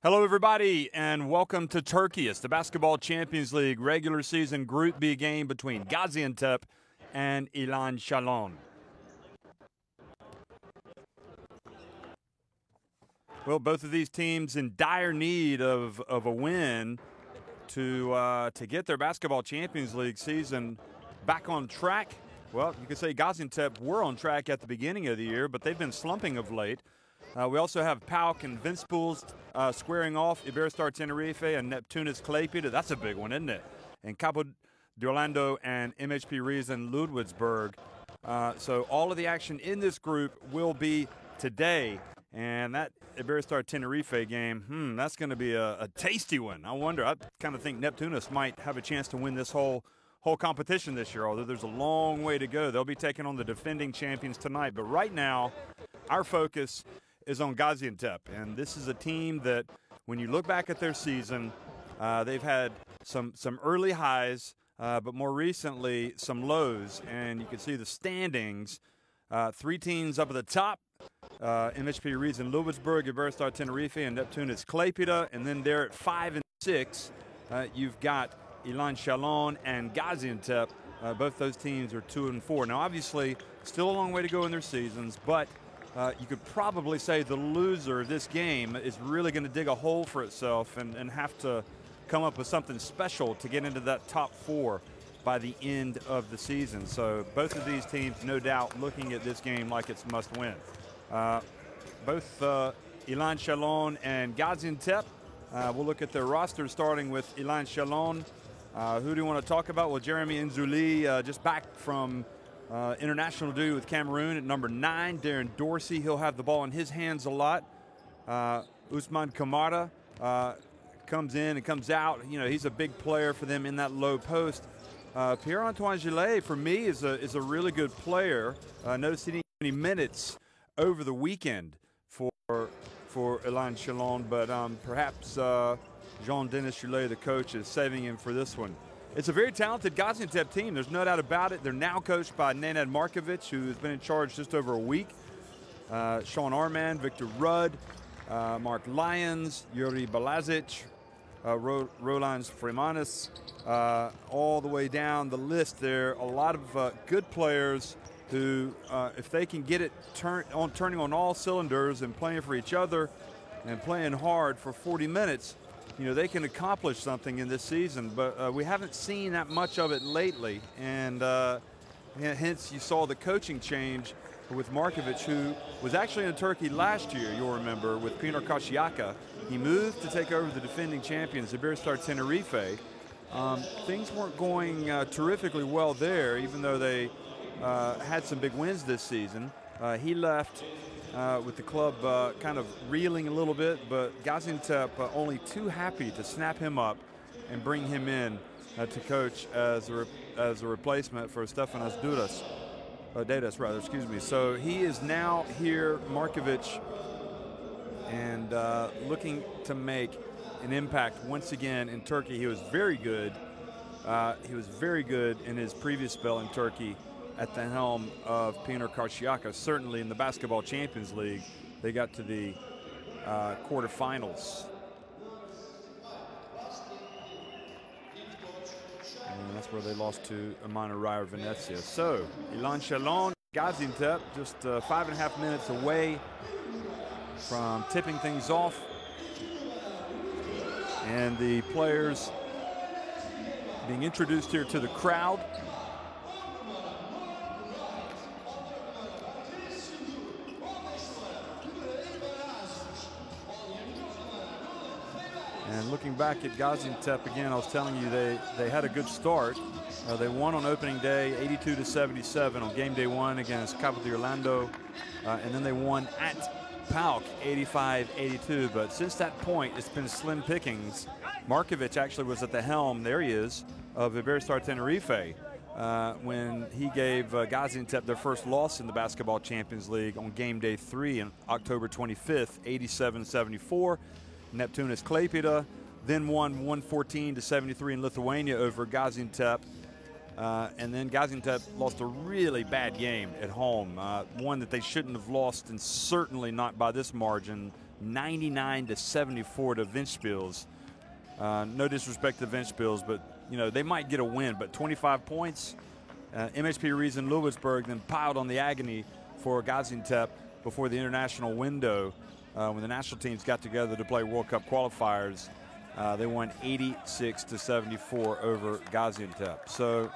Hello, everybody, and welcome to Turkey. It's the Basketball Champions League regular season Group B game between Gaziantep and Elan Chalon. Well, both of these teams in dire need of a win to get their Basketball Champions League season back on track. Well, you could say Gaziantep were on track at the beginning of the year, but they've been slumping of late. We also have PAOK and Invincibles squaring off Iberostar Tenerife and Neptunus Klaipėda. That's a big one, isn't it? And Cabo de Orlando and MHP Riesen Ludwigsburg. So all of the action in this group will be today. And that Iberostar Tenerife game, that's going to be a tasty one. I wonder, I kind of think Neptunus might have a chance to win this whole competition this year, although there's a long way to go. They'll be taking on the defending champions tonight. But right now, our focus is on Gaziantep, and this is a team that, when you look back at their season, they've had some early highs, but more recently some lows, and you can see the standings. Three teams up at the top: MHP Riesen Ludwigsburg, Iberostar Tenerife, and Neptunus Klaipėda, and then there at 5 and 6, you've got Elan Chalon and Gaziantep. Both those teams are 2 and 4. Now, obviously, still a long way to go in their seasons, but you could probably say the loser of this game is really going to dig a hole for itself and have to come up with something special to get into that top 4 by the end of the season. So both of these teams, no doubt, looking at this game like it's must win. Both Elan Chalon and Gaziantep, we'll look at their roster starting with Elan Chalon. Who do you want to talk about? Well, Jeremy Nzuli, just back from international duty with Cameroon at number 9. Darren Dorsey, he'll have the ball in his hands a lot. Usman Kamara comes in and comes out. You know, he's a big player for them in that low post. Pierre-Antoine Gillet, for me, is a really good player. Noticed he didn't get any minutes over the weekend for Elan Chalon, but perhaps Jean-Denis Gillet, the coach, is saving him for this one. It's a very talented Gaziantep team. There's no doubt about it. They're now coached by Nenad Markovic, who's been in charge just over a week. Sean Arman, Victor Rudd, Mark Lyons, Yuri Balazic, Roland Fremanis, all the way down the list there. A lot of good players who, if they can get it turning on all cylinders and playing for each other and playing hard for 40 minutes, you know, they can accomplish something in this season, but we haven't seen that much of it lately, and hence you saw the coaching change with Markovic, who was actually in Turkey last year, you'll remember, with Pinar Karşıyaka. He moved to take over the defending champions, Iberostar Tenerife. Things weren't going terrifically well there, even though they had some big wins this season. He left with the club kind of reeling a little bit, but Gaziantep only too happy to snap him up and bring him in to coach as a replacement for Stefanos Dedas, rather, excuse me. So he is now here, Markovic, and looking to make an impact once again in Turkey. He was very good. He was very good in his previous spell in Turkey at the helm of Pinar Karşıyaka. Certainly in the Basketball Champions League, they got to the quarterfinals. And that's where they lost to Amana Ryer Venezia. So, Elan Chalon, Gaziantep, just 5.5 minutes away from tipping things off. And the players being introduced here to the crowd. And looking back at Gaziantep again, I was telling you they had a good start. They won on opening day 82-77 on game day 1 against Cabo de Orlando. And then they won at PAOK 85-82. But since that point, it's been slim pickings. Markovic actually was at the helm, there he is, of Iberostar Tenerife when he gave Gaziantep their first loss in the Basketball Champions League on game day 3 on October 25th, 87-74. Neptunus Klaipėda then won 114-73 in Lithuania over Gaziantep. And then Gaziantep lost a really bad game at home, one that they shouldn't have lost, and certainly not by this margin 99-74 to Ventspils. No disrespect to Ventspils, but you know they might get a win. But 25 points. MHP Reason Lewisburg then piled on the agony for Gaziantep before the international window. When the national teams got together to play World Cup qualifiers, they won 86-74 over Gaziantep. So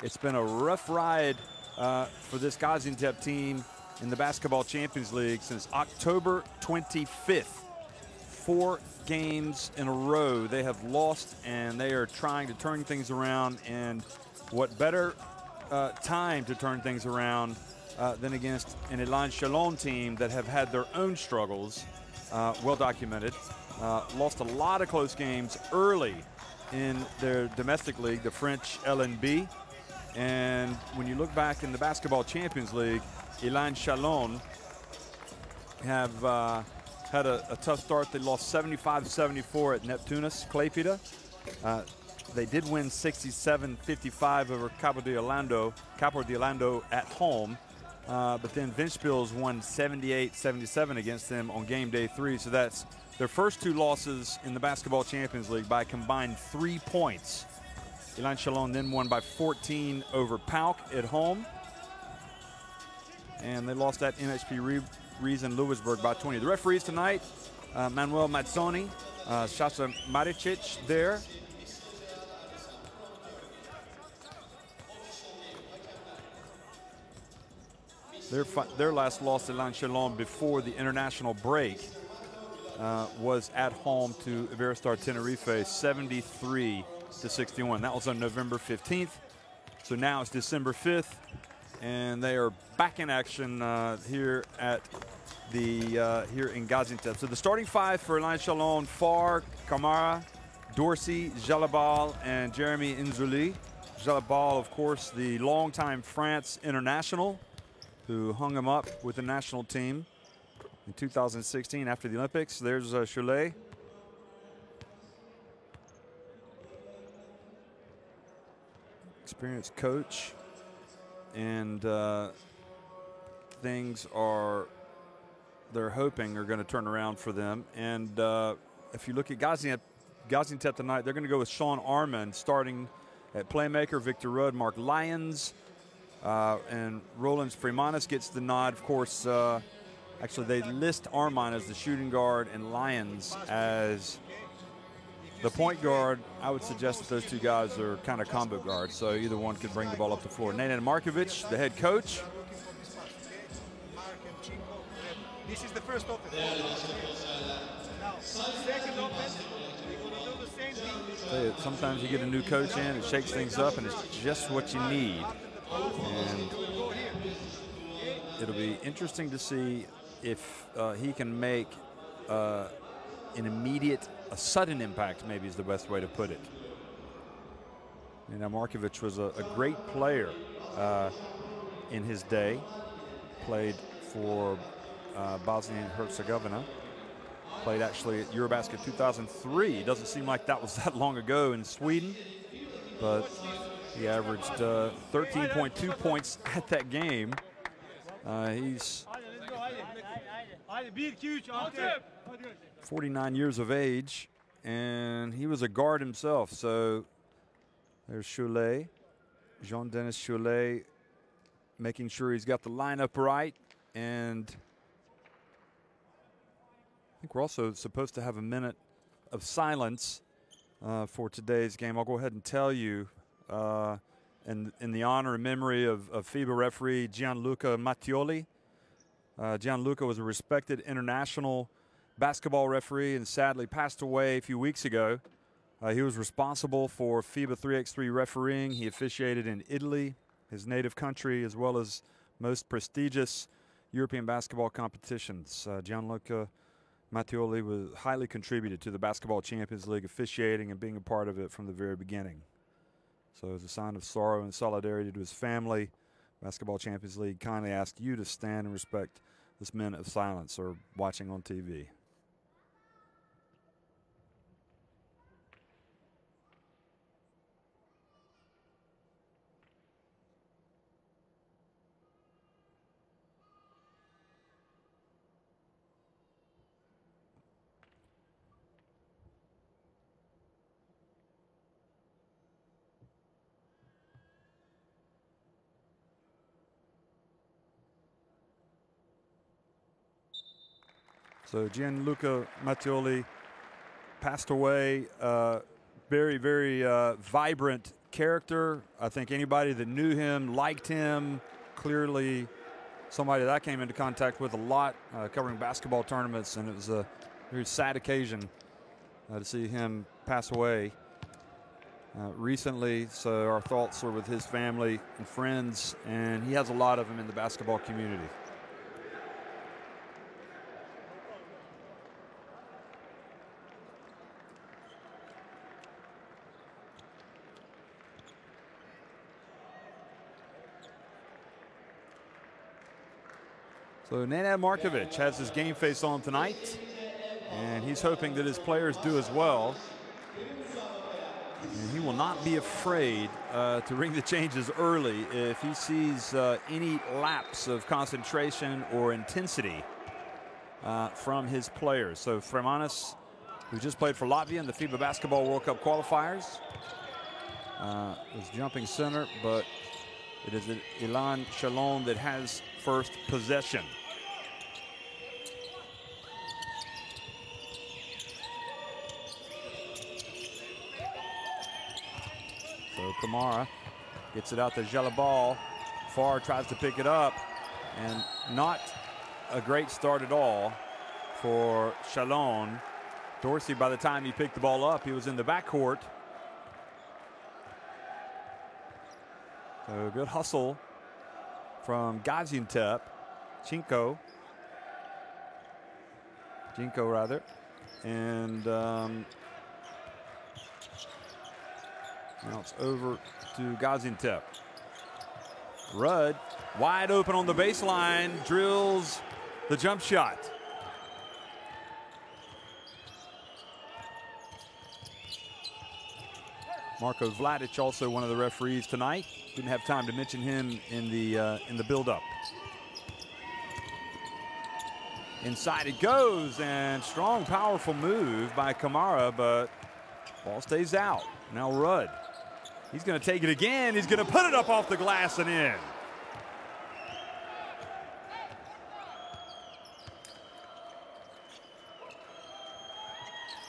it's been a rough ride for this Gaziantep team in the Basketball Champions League since October 25th. 4 games in a row they have lost, and they are trying to turn things around. And what better time to turn things around than against an Elan Chalon team that have had their own struggles, well documented. Lost a lot of close games early in their domestic league, the French LNB. And when you look back in the Basketball Champions League, Elan Chalon have had a tough start. They lost 75-74 at Neptunus Klaipėda. They did win 67-55 over Capo di Orlando at home. But then Ventspils won 78-77 against them on game day 3. So that's their first 2 losses in the Basketball Champions League by combined 3 points. Elan Chalon then won by 14 over PAOK at home. And they lost at MHP Reason Lewisburg by 20. The referees tonight, Manuel Mazzoni, Sasha Maricic there. Their last loss to Elan Chalon before the international break was at home to Iberostar Tenerife, 73-61. That was on November 15th. So now it's December 5th, and they are back in action here at here in Gaziantep. So the starting 5 for Elan Chalon: Farr, Kamara, Dorsey, Jalabal, and Jeremy Inzuli. Jalabal, of course, the longtime France international, who hung him up with the national team in 2016 after the Olympics. There's Cholet. Experienced coach. And things they're hoping are going to turn around for them. And if you look at Gaziantep tonight, they're going to go with Sean Armand starting at playmaker, Victor Rudd, Mark Lyons, and Roland Freemanis gets the nod. Of course, actually they list Armand as the shooting guard and Lyons as the point guard. I would suggest that those 2 guys are kind of combo guards, so either one could bring the ball up the floor. Nenad Markovic, the head coach. This is the first offense. Now, second offense, we're going to do the same thing. Sometimes you get a new coach in, it shakes things up, and it's just what you need. And it'll be interesting to see if he can make an immediate, a sudden impact, maybe is the best way to put it. You know, Markovic was a great player in his day. Played for Bosnia and Herzegovina. Played actually at Eurobasket 2003. Doesn't seem like that was that long ago in Sweden, but he averaged 13.2 points at that game. He's 49 years of age, and he was a guard himself. So there's Cholet, Jean-Denis Cholet, making sure he's got the lineup right. And I think we're also supposed to have a minute of silence for today's game. I'll go ahead and tell you, in the honor and memory of FIBA referee Gianluca Mattioli. Gianluca was a respected international basketball referee and sadly passed away a few weeks ago. He was responsible for FIBA 3x3 refereeing. He officiated in Italy, his native country, as well as most prestigious European basketball competitions. Gianluca Mattioli was highly contributed to the Basketball Champions League officiating and being a part of it from the very beginning. So as a sign of sorrow and solidarity to his family, Basketball Champions League kindly asked you to stand and respect this minute of silence, or watching on TV. So Gianluca Mattioli passed away. Very, very vibrant character. I think anybody that knew him liked him. Clearly somebody that I came into contact with a lot covering basketball tournaments, and it was a very sad occasion to see him pass away recently. So our thoughts are with his family and friends, and he has a lot of them in the basketball community. So Nenad Markovic has his game face on tonight, and he's hoping that his players do as well. And he will not be afraid to ring the changes early if he sees any lapse of concentration or intensity from his players. So Fremanis, who just played for Latvia in the FIBA Basketball World Cup qualifiers, is jumping center, but it is Elan Chalon that has first possession. So Kamara gets it out to Jalabal. Farr tries to pick it up, and not a great start at all for Chalon. Dorsey, by the time he picked the ball up, he was in the backcourt. So good hustle from Gaziantep. Jinko rather. And now it's over to Gaziantep. Rudd wide open on the baseline, drills the jump shot. Marko Vladic, also one of the referees tonight. Didn't have time to mention him in the build-up. Inside it goes, and strong, powerful move by Kamara, but ball stays out. Now Rudd. He's going to take it again. He's going to put it up off the glass and in.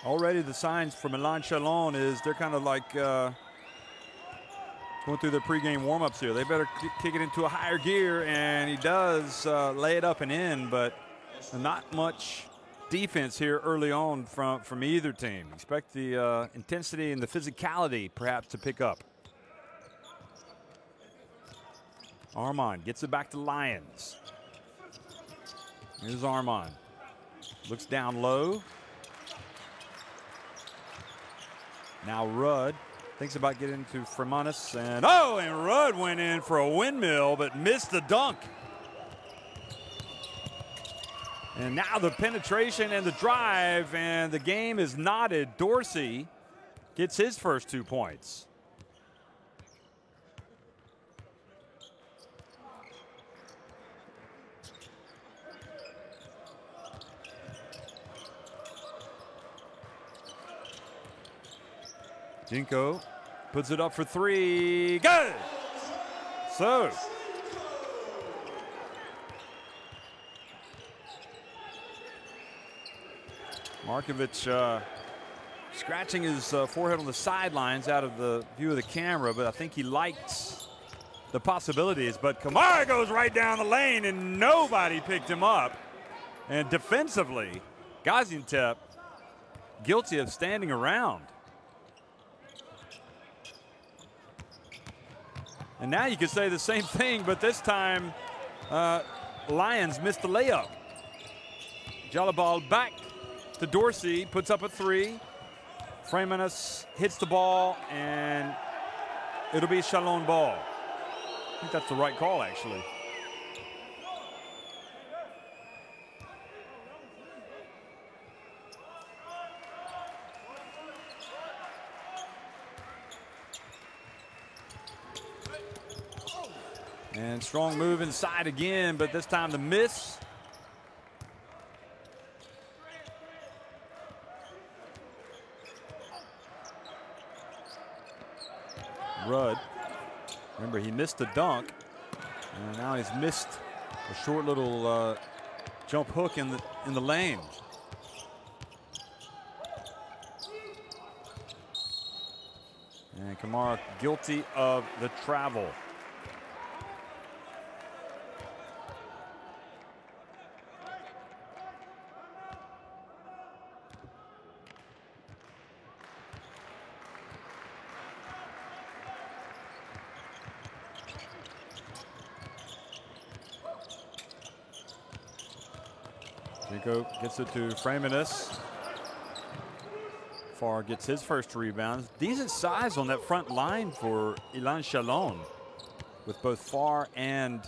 Already the signs from Elan Chalon is they're kind of like going through their pregame warm-ups here. They better kick it into a higher gear, and he does lay it up and in, but not much defense here early on from either team. Expect the intensity and the physicality perhaps to pick up. Armand gets it back to Lyons. Here's Armand. Looks down low. Now Rudd thinks about getting to Fremanis, and Rudd went in for a windmill but missed the dunk. And now the penetration and the drive, and the game is knotted. Dorsey gets his first 2 points. Jinko puts it up for three. Good! So Markovic scratching his forehead on the sidelines out of the view of the camera, but I think he likes the possibilities. But Kamara goes right down the lane, and nobody picked him up. And defensively, Gaziantep guilty of standing around. And now you could say the same thing, but this time Lions missed the layup. Jalabal back to Dorsey, puts up a three. Fremanis hits the ball, and it'll be Chalon ball. I think that's the right call, actually. And strong move inside again, but this time the miss. Rudd, remember he missed the dunk, and now he's missed a short little jump hook in the lane. And Kamara guilty of the travel. Rico gets it to Framinas. Farr gets his first rebounds. Decent size on that front line for Elan Chalon, with both Farr and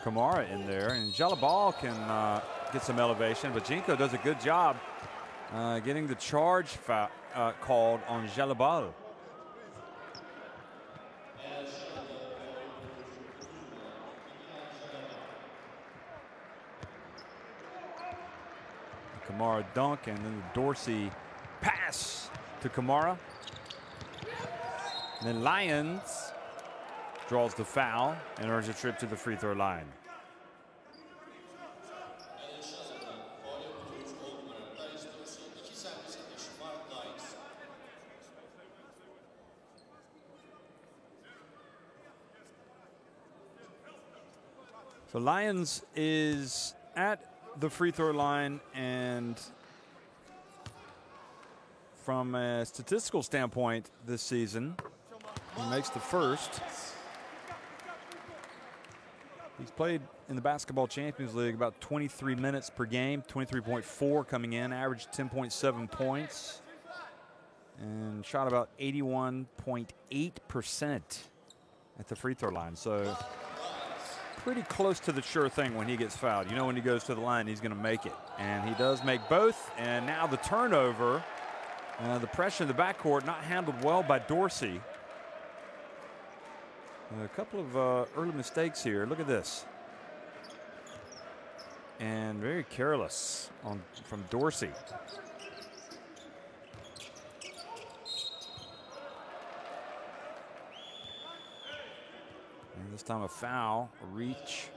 Kamara in there. And Jalabal can get some elevation, but Jinko does a good job getting the charge called on Jalabal. Kamara dunk, and then the Dorsey pass to Kamara. And then Lyons draws the foul and earns a trip to the free throw line. So Lyons is at the free throw line, and from a statistical standpoint this season, he makes the first. He's played in the Basketball Champions League about 23 minutes per game, 23.4 coming in, averaged 10.7 points, and shot about 81.8% at the free throw line. So pretty close to the sure thing when he gets fouled. You know, when he goes to the line, he's going to make it. And he does make both. And now the turnover, the pressure in the backcourt not handled well by Dorsey. A couple of early mistakes here. Look at this. And very careless from Dorsey. And this time a foul, a reach,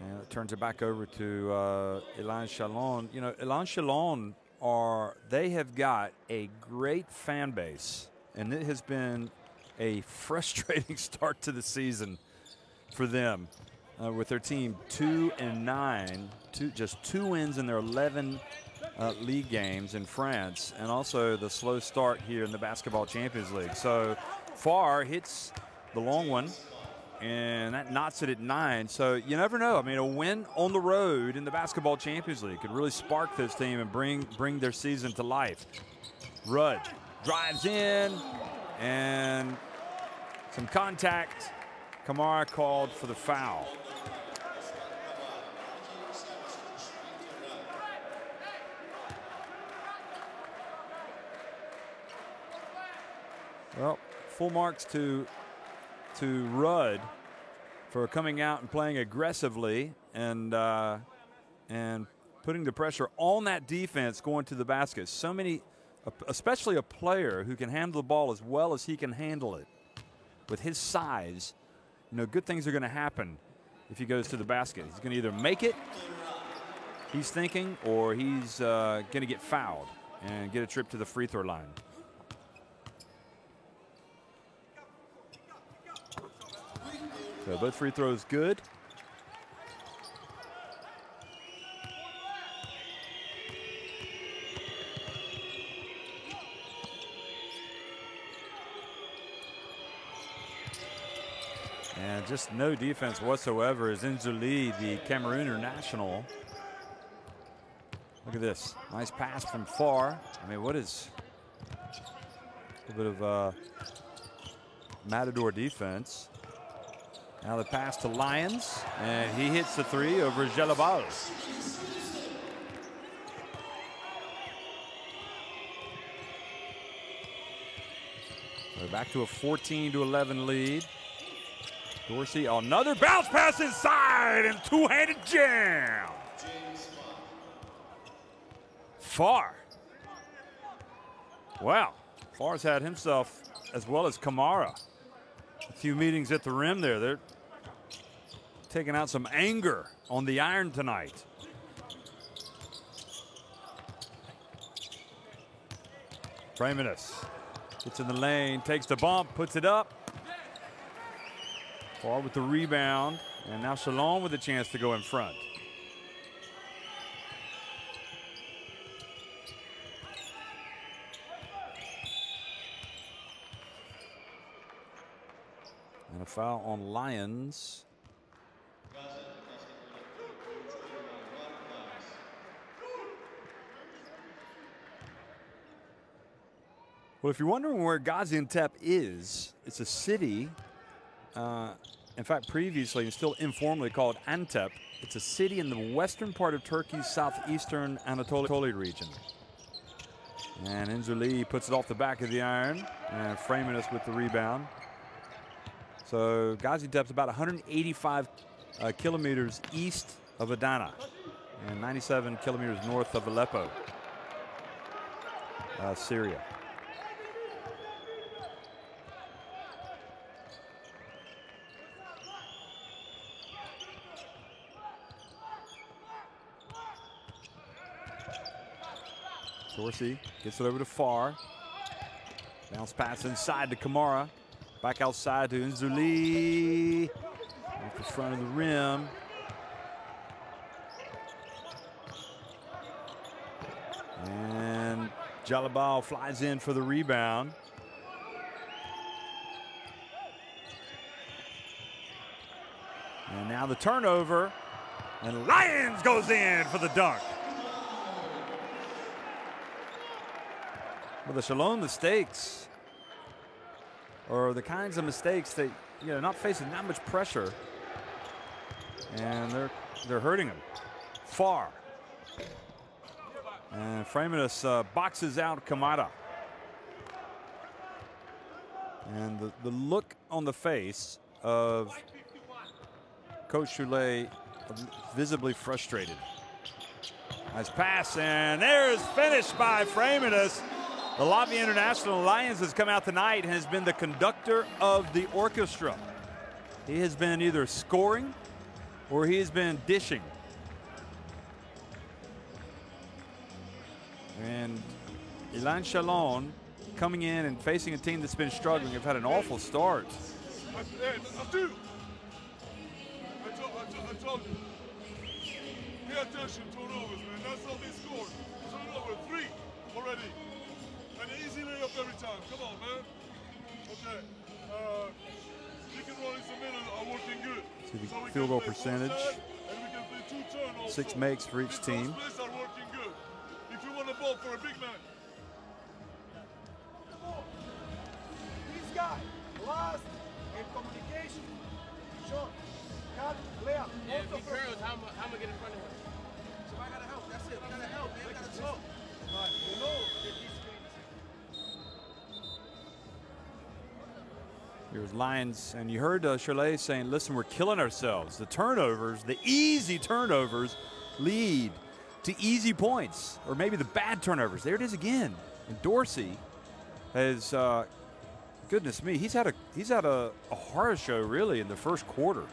and it turns it back over to Elan Chalon. You know, Elan Chalon they have got a great fan base, and it has been a frustrating start to the season for them, with their team 2-9, just 2 wins in their 11 league games in France, and also the slow start here in the Basketball Champions League. So Farr hits the long one, and that knots it at 9. So you never know. I mean, a win on the road in the Basketball Champions League could really spark this team and bring their season to life. Rudd drives in, and some contact. Kamara called for the foul. Well, full marks to Rudd for coming out and playing aggressively and putting the pressure on that defense going to the basket. So many, especially a player who can handle the ball as well as he can handle it. With his size, you know, good things are going to happen if he goes to the basket. He's going to either make it, he's thinking, or he's going to get fouled and get a trip to the free throw line. So both free throws good. And just no defense whatsoever is Nzuli, the Cameroon international. Look at this. Nice pass from Farr. I mean, what is a little bit of Matador defense. Now the pass to Lyons, and he hits the 3 over Jalabal. So back to a 14-11 lead. Dorsey, another bounce pass inside, and two-handed jam. Farr. Wow, Farr's had himself, as well as Kamara, a few meetings at the rim there. They're taking out some anger on the iron tonight. Framinas Gets in the lane, takes the bump, puts it up. Far with the rebound, and now Chalon with a chance to go in front. And a foul on Lions. Well, if you're wondering where Gaziantep is, it's a city, in fact, previously and still informally called Antep. It's a city in the western part of Turkey's southeastern Anatolia region. And Inzuli puts it off the back of the iron, and framing us with the rebound. So Gaziantep's about 185 kilometers east of Adana and 97 kilometers north of Aleppo, Syria. Dorsey gets it over to Farr. Bounce pass inside to Kamara. Back outside to Inzuli. Off the front of the rim. And Jalabal flies in for the rebound. And now the turnover. And Lions goes in for the dunk. Well, the Chalon mistakes are the kinds of mistakes that, not facing that much pressure, and they're hurting them. Farr. And Framidas boxes out Kamada. And the look on the face of Coach Choulet visibly frustrated. Nice pass, and there's finished by Framidas. The Latvia International Lions has come out tonight and has been the conductor of the orchestra. He has been either scoring or he has been dishing. And Elan Chalon coming in and facing a team that's been struggling. Have had an awful start. I told you. Pay attention, turnovers, man. That's how they scored. Turnover, 3 already. An easy layup every time. Come on, man. Okay. Pick and rolls in the middle are working good. See the field goal percentage. And we can play 2 turnovers. 6 makes for each team. Plays are working good. If you want a ball for a big man. This guy, last in communication. Short, cut, layup. Yeah, if he curls, how am I get in front of him? So I gotta help. That's it. I gotta help, man. I gotta talk. But you know that this game is. Here's Lions, and you heard Choulet saying, listen, we're killing ourselves. The turnovers, the easy turnovers, lead to easy points, or maybe the bad turnovers. There it is again. And Dorsey has, goodness me, he's had a horror show really in the first quarter.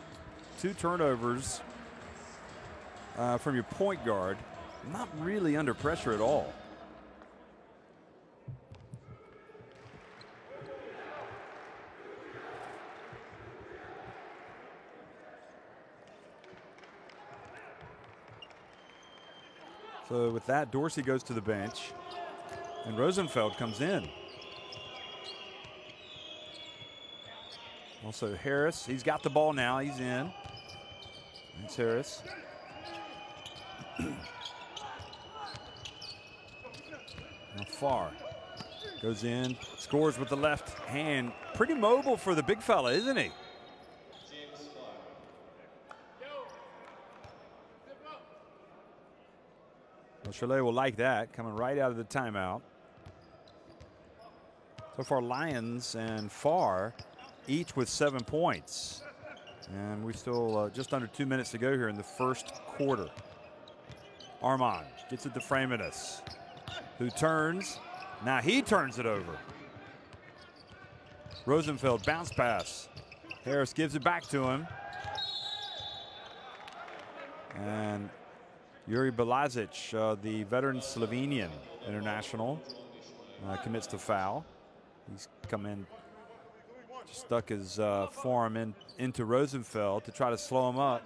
2 turnovers from your point guard, not really under pressure at all. So with that, Dorsey goes to the bench, and Rosenfeld comes in. Also Harris, he's got the ball now, he's in. That's Harris. Now Farr goes in, scores with the left hand. Pretty mobile for the big fella, isn't he? Well, Choulet will like that, coming right out of the timeout. So far, Lions and Farr each with 7 points. And we still just under 2 minutes to go here in the first quarter. Armand gets it to Framidas, who turns. Now he turns it over. Rosenfeld bounce pass. Harris gives it back to him. And Yuri Belazic, the veteran Slovenian international, commits the foul. He's come in, stuck his forearm into Rosenfeld to try to slow him up.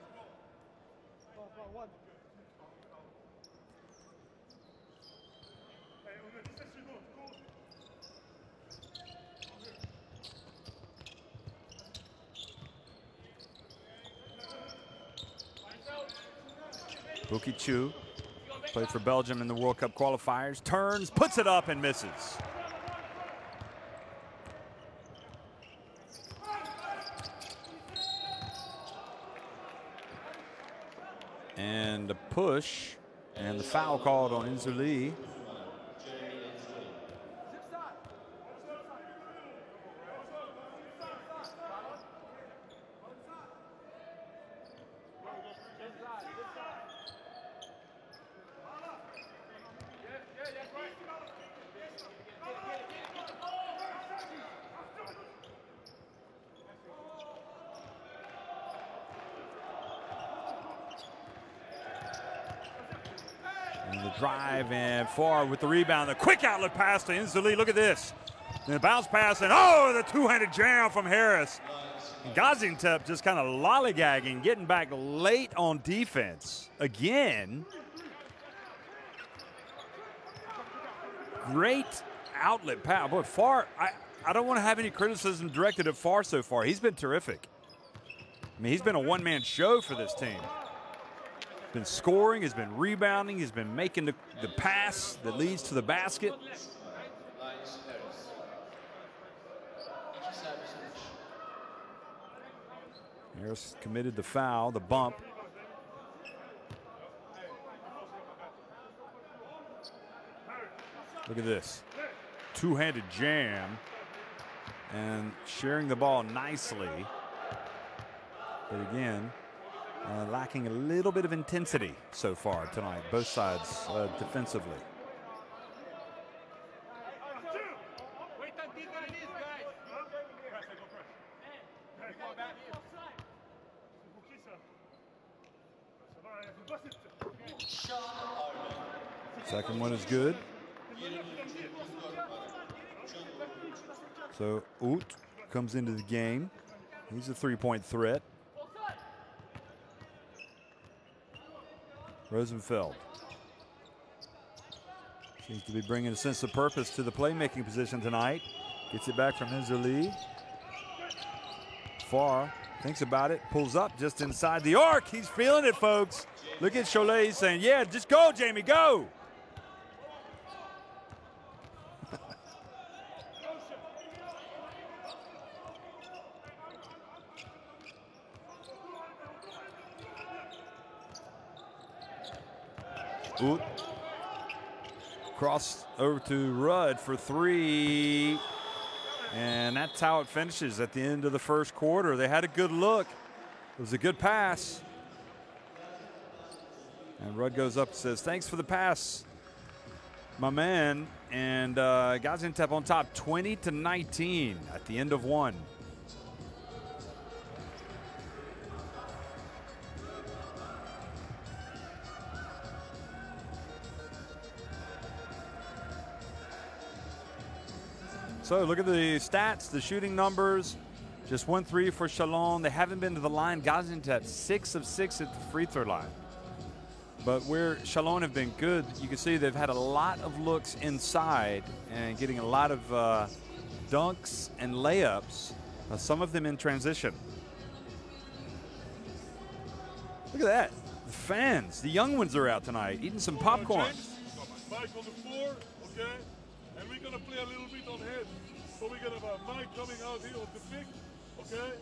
Buki Chu played for Belgium in the World Cup qualifiers. Turns, puts it up, and misses. And a push, and the foul called on Inzuli. And the drive and forward with the rebound. The quick outlet pass to Inzuli. Look at this. And the bounce pass and the two-handed jam from Harris. And Gaziantep just kind of lollygagging, getting back late on defense. Again. Great outlet pass. Boy, Farr, I don't want to have any criticism directed at Farr so far. He's been terrific. I mean, he's been a one-man show for this team. Been scoring, has been rebounding, he's been making the pass that leads to the basket. Harris committed the foul, the bump. Look at this. Two-handed jam and sharing the ball nicely. But again, lacking a little bit of intensity so far tonight, both sides defensively. Second one is good. So Ut comes into the game. He's a three-point threat. Rosenfeld seems to be bringing a sense of purpose to the playmaking position tonight. Gets it back from Inzuli. Farr thinks about it, pulls up just inside the arc. He's feeling it, folks. Look at Cholet. He's saying, yeah, just go, Jamie, go. Oot. Cross over to Rudd for three. And that's how it finishes at the end of the first quarter. They had a good look. It was a good pass. And Rudd goes up and says, thanks for the pass, my man. And Gaziantep on top 20-19 at the end of one. So look at the stats, the shooting numbers. Just 1 3 for Chalon. They haven't been to the line. Gaziantep 6 of 6 at the free throw line. But where Chalon have been good, you can see they've had a lot of looks inside and getting a lot of dunks and layups, some of them in transition. Look at that. The fans, the young ones are out tonight eating some popcorn. Mike on the floor, okay? And we're going to play a little bit on head. So we're going to have Mike coming out here on the pick, okay?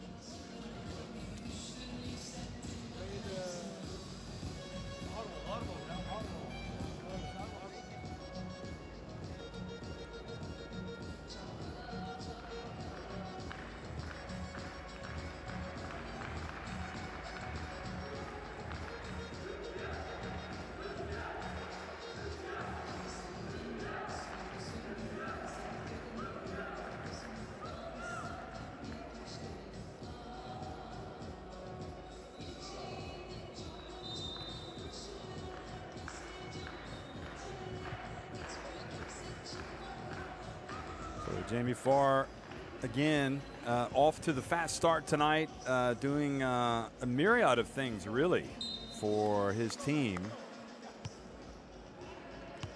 So Jamie Farr, again, off to the fast start tonight, doing a myriad of things, really, for his team.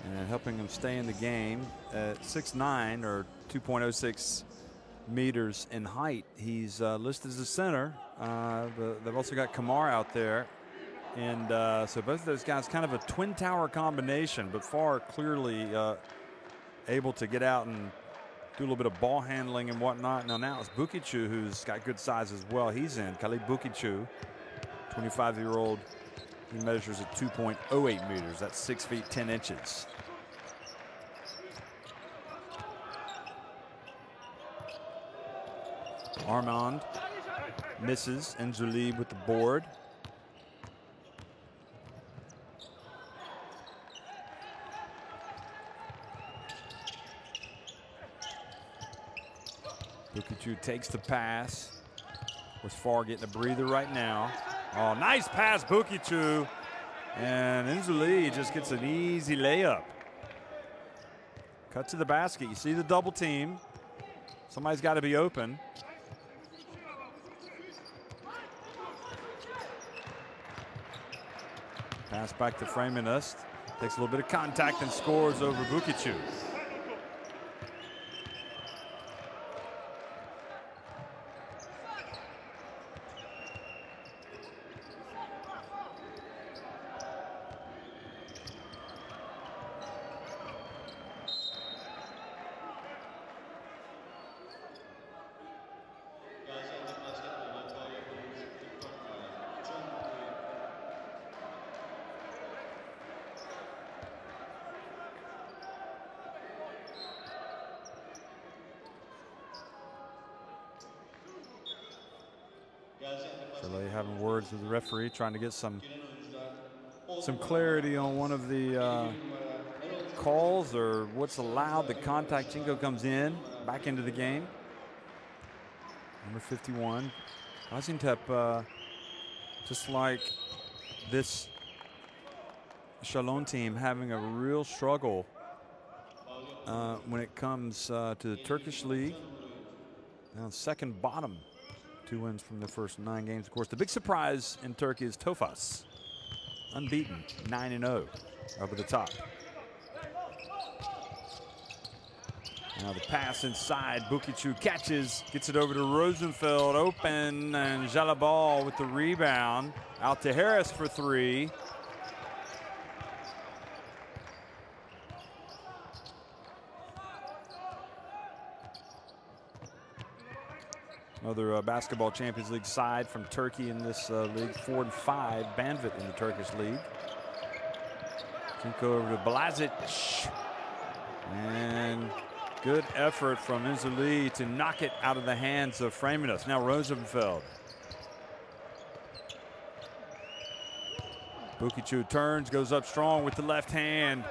And helping him stay in the game at 6'9", or 2.06 meters in height. He's listed as a center. They've also got Kamar out there. And so both of those guys kind of a twin tower combination, but Farr clearly able to get out and do a little bit of ball handling and whatnot. Now it's Bukicu, who's got good size as well. He's in. Khalid Bukicu, 25-year-old. He measures at 2.08 meters. That's 6 feet 10 inches. Armand misses. Nzuli with the board. Bukicu takes the pass. Was Farr getting a breather right now. Oh, nice pass, Bukicu. And Nzuli just gets an easy layup. Cut to the basket. You see the double team. Somebody's got to be open. Pass back to Freimanust. Takes a little bit of contact and scores over Bukicu. So they having words with the referee, trying to get some clarity on one of the calls or what's allowed. The contact. Chinko comes in, back into the game. Number 51. Gaziantep, just like this Chalon team, having a real struggle when it comes to the Turkish league. Now second bottom. 2 wins from the first 9 games. Of course, the big surprise in Turkey is Tofaş. Unbeaten, 9-0 over the top. Now the pass inside. Bukicu catches, gets it over to Rosenfeld, open, and Jalabal with the rebound. Out to Harris for 3. Another Basketball Champions League side from Turkey in this league, 4 and 5. Banvit in the Turkish league. Chinko over to Blazic. And good effort from Nzuli to knock it out of the hands of Freimanust. Now Rosenfeld. Bukicu turns, goes up strong with the left hand.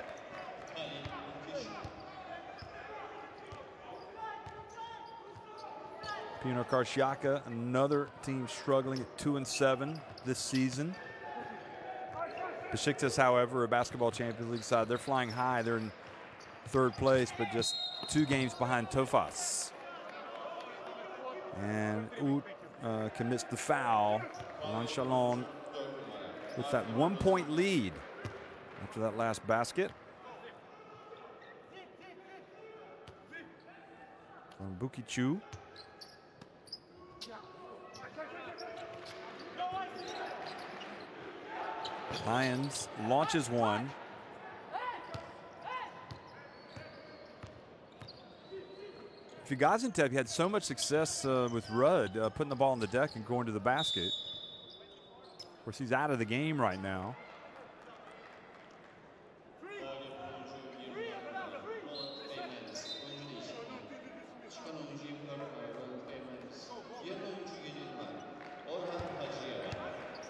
Pino Karşıyaka, another team struggling at 2 and 7 this season. Besiktas, however, a Basketball Champions League side, they're flying high. They're in 3rd place, but just 2 games behind Tofaş. And Ut commits the foul on Chalon with that 1-point lead after that last basket. From Bukicu. Lyons launches one. For Gaziantep, he had so much success with Rudd putting the ball on the deck and going to the basket. Of course, he's out of the game right now.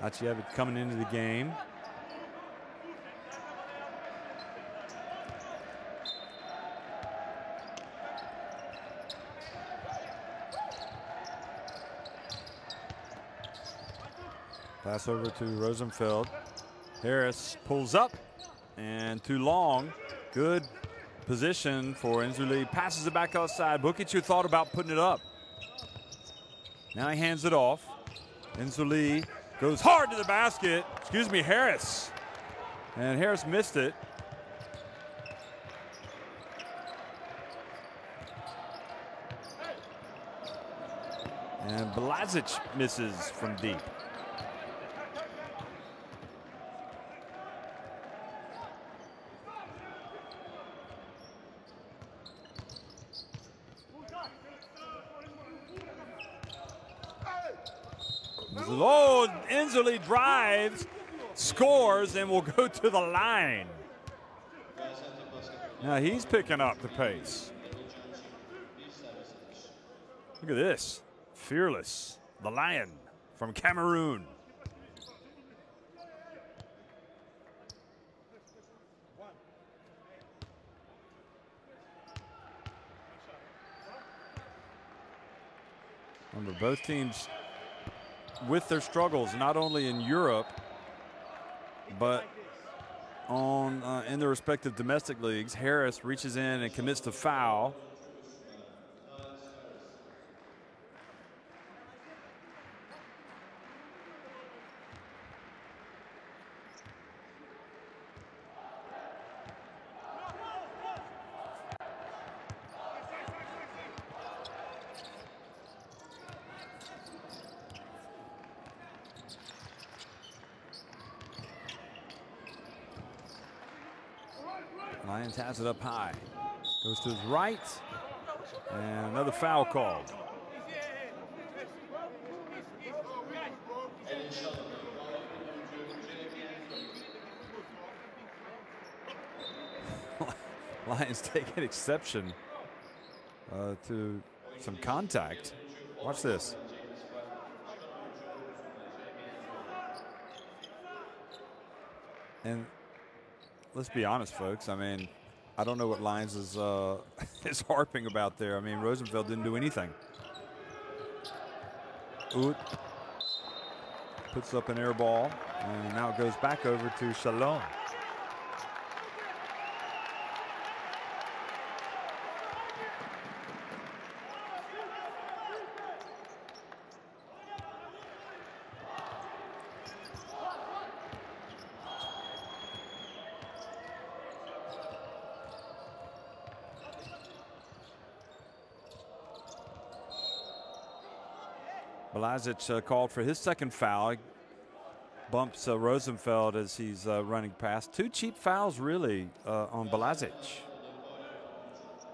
Hacıyev coming into the game. Pass over to Rosenfeld. Harris pulls up and too long. Good position for Nzuli. Passes it back outside. Bukicu thought about putting it up. Now he hands it off. Nzuli goes hard to the basket. Excuse me, Harris. And Harris missed it. And Blazic misses from deep. Oh, Nzuli drives, scores, and will go to the line. Now he's picking up the pace. Look at this. Fearless, the Lion from Cameroon. Remember, both teams with their struggles, not only in Europe, but on in their respective domestic leagues. Harris reaches in and commits the foul. Lions has it up high. Goes to his right. And another foul called. Lions taking exception to some contact. Watch this. And let's be honest, folks. I mean, I don't know what Lyons is is harping about there. I mean, Rosenfeld didn't do anything. Oud puts up an air ball, and now it goes back over to Chalon. Blazic called for his second foul. He bumps Rosenfeld as he's running past. Two cheap fouls, really, on Blazic.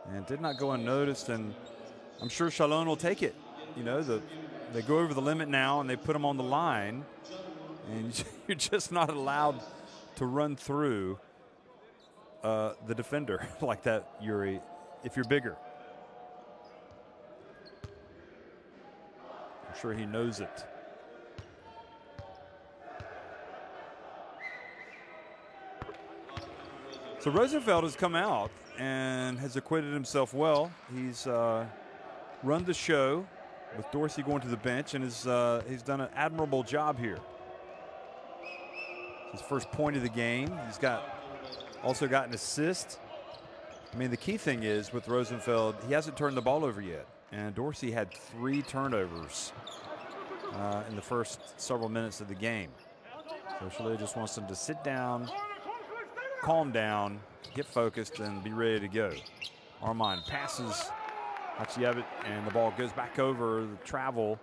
And did not go unnoticed, and I'm sure Chalon will take it. You know, they go over the limit now, and they put him on the line, and you're just not allowed to run through the defender like that, Yuri, if you're bigger. Sure he knows it. So Rosenfeld has come out and has acquitted himself well. He's run the show with Dorsey going to the bench, and he's done an admirable job here. His first point of the game. He's also got an assist. I mean, the key thing is with Rosenfeld, he hasn't turned the ball over yet. And Dorsey had 3 turnovers in the first several minutes of the game. So Chalon just wants them to sit down, calm down, get focused, and be ready to go. Armand passes Hachievit, and the ball goes back over the travel.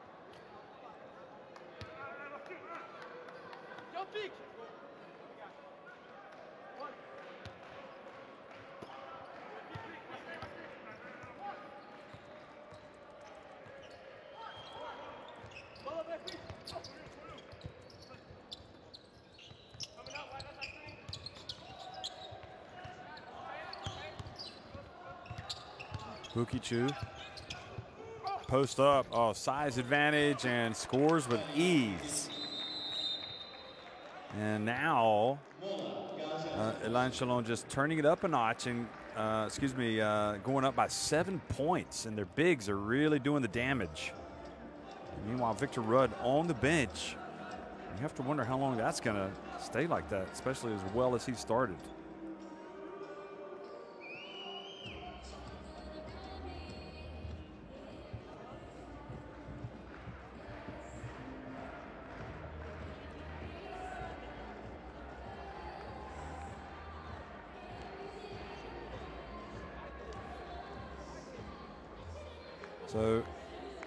Bukicu post up, size advantage, and scores with ease. And now Elan Chalon just turning it up a notch and going up by 7 points, and their bigs are really doing the damage. And meanwhile, Victor Rudd on the bench. You have to wonder how long that's going to stay like that, especially as well as he started. So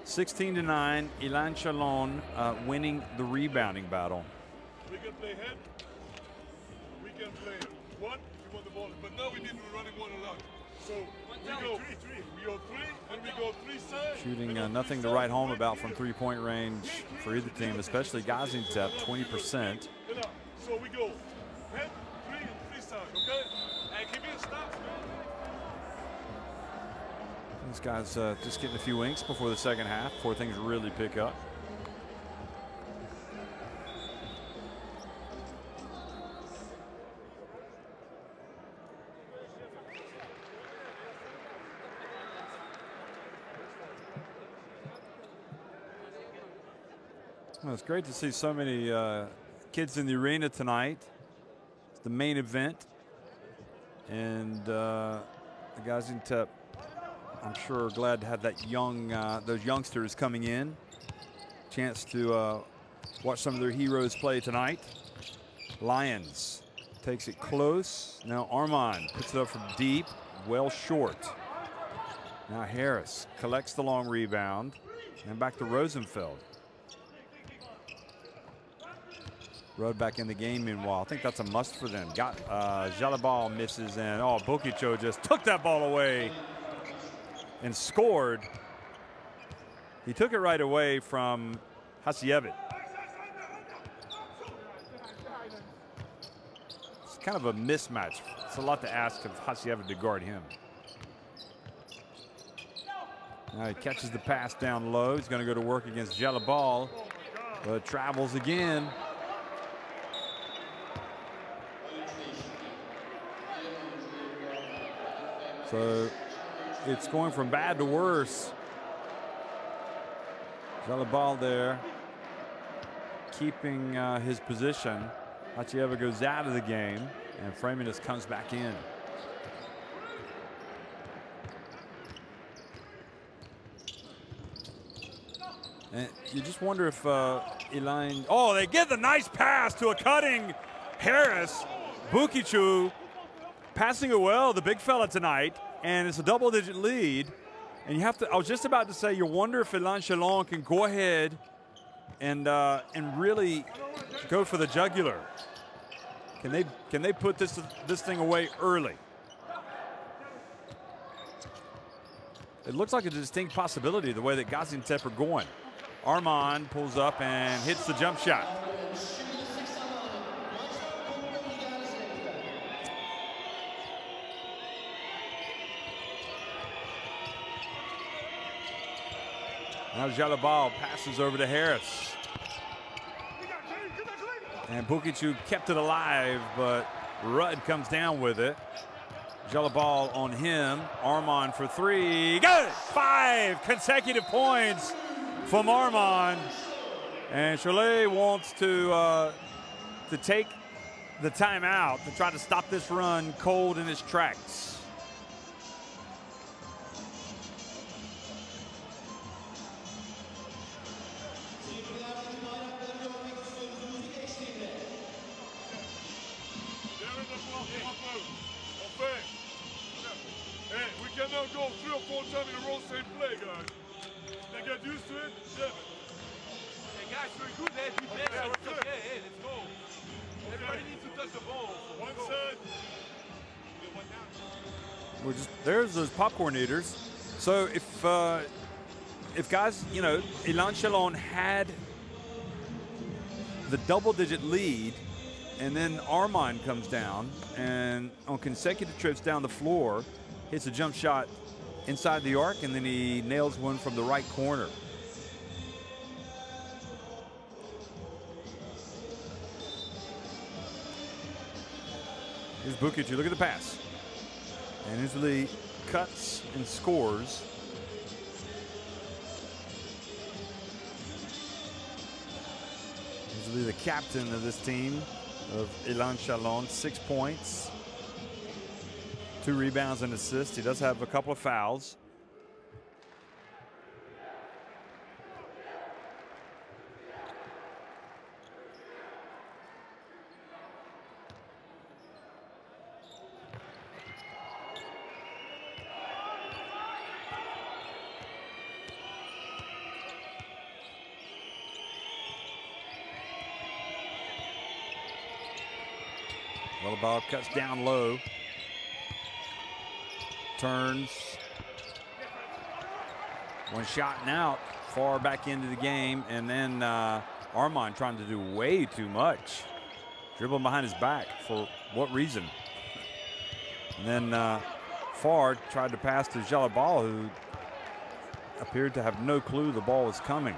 16-9, Elan Chalon winning the rebounding battle. We can play head. We can play one if you want the ball. But now we need to be running one a lot. So we go three, and we go three sides. Shooting nothing to write home about from three-point range for either team, especially Gaziantep, 20%. So we go head, three, and three sides, okay? And keep it stops, man. These guys just getting a few inks before the second half, before things really pick up. Well, it's great to see so many kids in the arena tonight. It's the main event, and the Gaziantep, I'm sure, are glad to have that those youngsters coming in. Chance to watch some of their heroes play tonight. Lyons takes it close. Now Armand puts it up from deep, well short. Now Harris collects the long rebound, and back to Rosenfeld. Rudd back in the game meanwhile. I think that's a must for them. Got Jalabal misses, and Bokicho just took that ball away and scored. He took it right away from Hasievit. It's kind of a mismatch. It's a lot to ask of Hasievit to guard him. Now he catches the pass down low. He's going to go to work against Jalabal, but travels again. So it's going from bad to worse. Jalabal there, keeping his position. Hachieva goes out of the game, and Freimunis comes back in. And you just wonder if Elan. Oh, they give the nice pass to a cutting Harris. Bukichu passing it well, the big fella tonight, and it's a double-digit lead. And you have to. I was just about to say, you wonder if Elan Chalon can go ahead and really go for the jugular. Can they put this thing away early? It looks like a distinct possibility the way that Gaziantep are going. Armand pulls up and hits the jump shot. Now Jalabal passes over to Harris. And Bukichu kept it alive, but Rudd comes down with it. Jalabal on him. Armand for three. Good! 5 consecutive points from Armand. And Cholet wants to take the timeout to try to stop this run cold in its tracks. Go 3 or 4 times in a row, same play, guys. They get used to it, 7. Hey, guys, we're good, man. Be better. It's okay. Hey, let's go. Everybody needs to touch the ball. One side. We're just, there's those popcorn eaters. So if guys, you know, Elan Chalon had the double-digit lead, and then Armand comes down, and on consecutive trips down the floor, hits a jump shot inside the arc, and then he nails one from the right corner. Here's Bukichu. Look at the pass. And Usually cuts and scores. Usually the captain of this team of Elan Chalon, 6 points. 2 rebounds and assists. He does have a couple of fouls. Jalabal cuts down low. Turns. One shot and out. Far back into the game. And then Armand trying to do way too much. Dribbling behind his back. For what reason? And then Far tried to pass to Jalabal, who appeared to have no clue the ball was coming.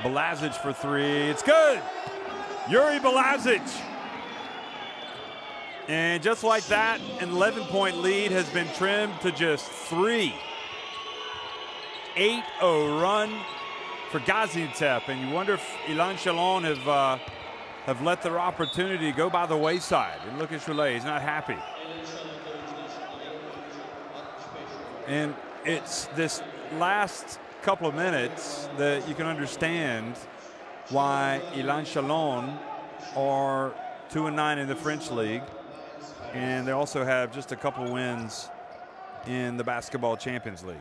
Balazic for three. It's good. Yuri Balazic. And just like that, an 11-point lead has been trimmed to just 3. 8-0 run for Gaziantep. And you wonder if Elan Chalon have let their opportunity go by the wayside. And look at Cholet, he's not happy. And it's this last couple of minutes that you can understand why Elan Chalon are 2-9 in the French league, and they also have just a couple wins in the Basketball Champions League.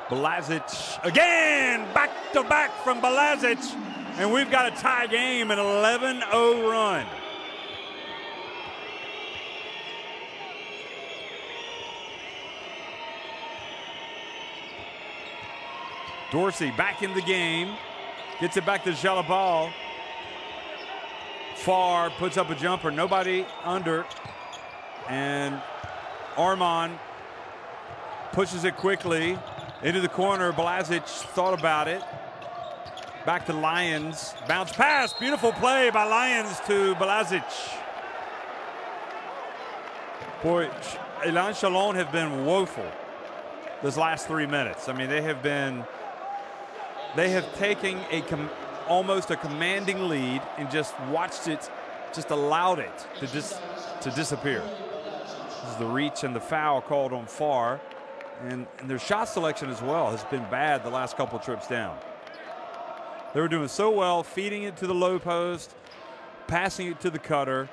Balazic again, back to back from Balazic. And we've got a tie game, an 11-0 run. Dorsey back in the game. Gets it back to Jalabal. Far puts up a jumper. Nobody under. And Armand pushes it quickly into the corner. Balazic thought about it. Back to Lyons. Bounce pass. Beautiful play by Lyons to Balazic. Boy, Elan Chalon have been woeful this last 3 minutes. I mean, they have taken almost a commanding lead and just watched it, just allowed it to disappear. This is the reach and the foul called on Far. And their shot selection as well has been bad the last couple trips down. They were doing so well, feeding it to the low post, passing it to the cutter,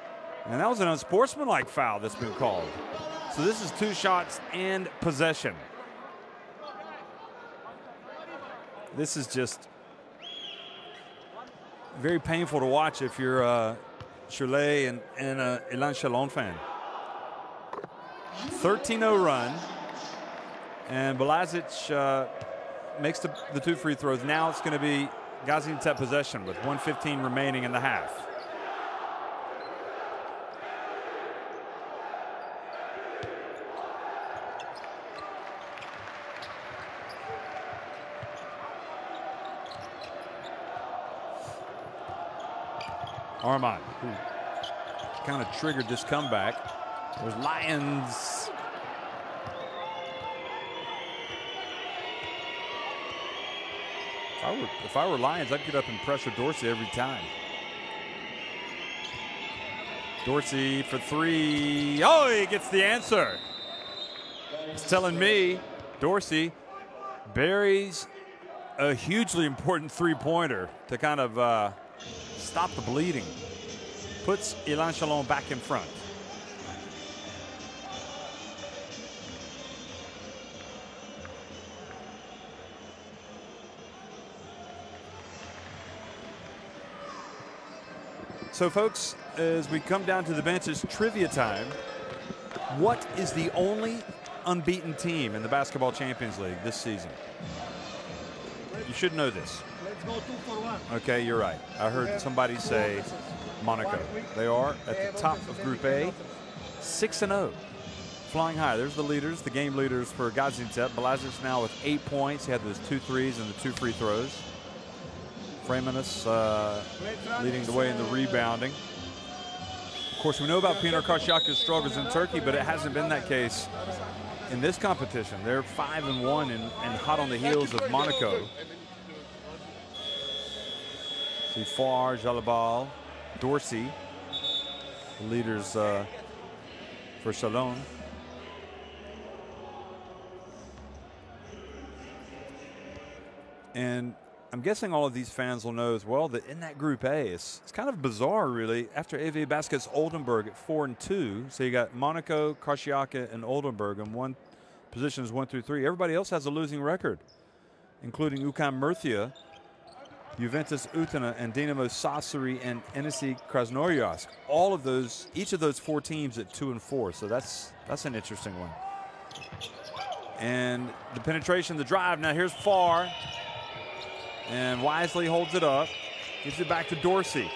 and that was an unsportsmanlike foul that's been called. So this is 2 shots and possession. This is just very painful to watch if you're Cholet and Elan Chalon fan. 13-0 run, and Balazic makes the 2 free throws. Now it's going to be Gaziantep possession with 1:15 remaining in the half. Armand, who kind of triggered this comeback. There's Lyons. If I were Lyons, I'd get up and pressure Dorsey every time. Dorsey for 3. Oh, he gets the answer. It's telling me Dorsey buries a hugely important 3-pointer to kind of stop the bleeding. Puts Elan Chalon back in front. So, folks, as we come down to the bench, it's trivia time. What is the only unbeaten team in the Basketball Champions League this season? You should know this. Let's go 2 for 1. Okay, you're right. I heard somebody say Monaco. They are at the top of Group A, 6-0, flying high. There's the leaders, the game leaders for Gaziantep. Balazic now with 8 points. He had those 2 threes and the 2 free throws. Fremanus leading the way in the rebounding. Of course, we know about Pinar Karşıyaka''s struggles in Turkey, but it hasn't been that case in this competition. They're 5-1 and hot on the heels of Monaco. See Far, Jalabal, Dorsey, the leaders for Chalon. And I'm guessing all of these fans will know as well that in that Group A, it's kind of bizarre, really. After AV Baskets Oldenburg at 4-2, so you got Monaco, Karšiaké, and Oldenburg in one positions 1 through 3. Everybody else has a losing record, including UKAM Murcia, Juventus Utena, and Dinamo Sassari and NSC Krasnoyarsk. All of those, each of those 4 teams at 2 and 4. So that's an interesting one. And the penetration, the drive. Now here's Farr. And Wisely holds it up. Gives it back to Dorsey.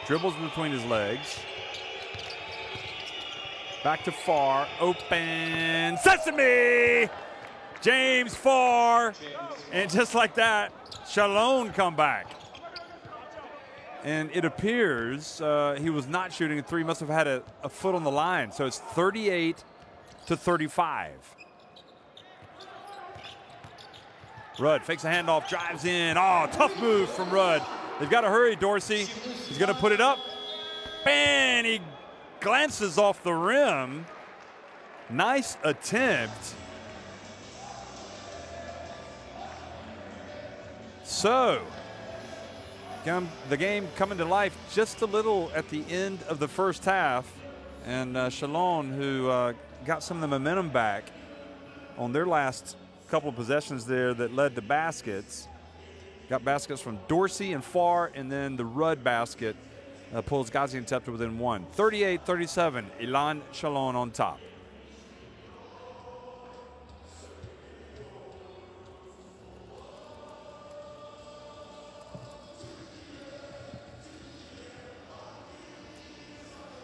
Dribbles between his legs. Back to Farr. Open Sesame! James Farr. And just like that, Chalon come back. And it appears he was not shooting a 3. Must have had a foot on the line. So it's 38-35. Rudd fakes a handoff, drives in. Oh, tough move from Rudd. They've got to hurry, Dorsey. He's going to put it up. And he glances off the rim. Nice attempt. So, the game coming to life just a little at the end of the first half. And Chalon, who got some of the momentum back on their last couple of possessions there that led to baskets. Got baskets from Dorsey and Farr, and then the Rudd basket pulls Gaziantep to within 1. 38-37, Elan Chalon on top.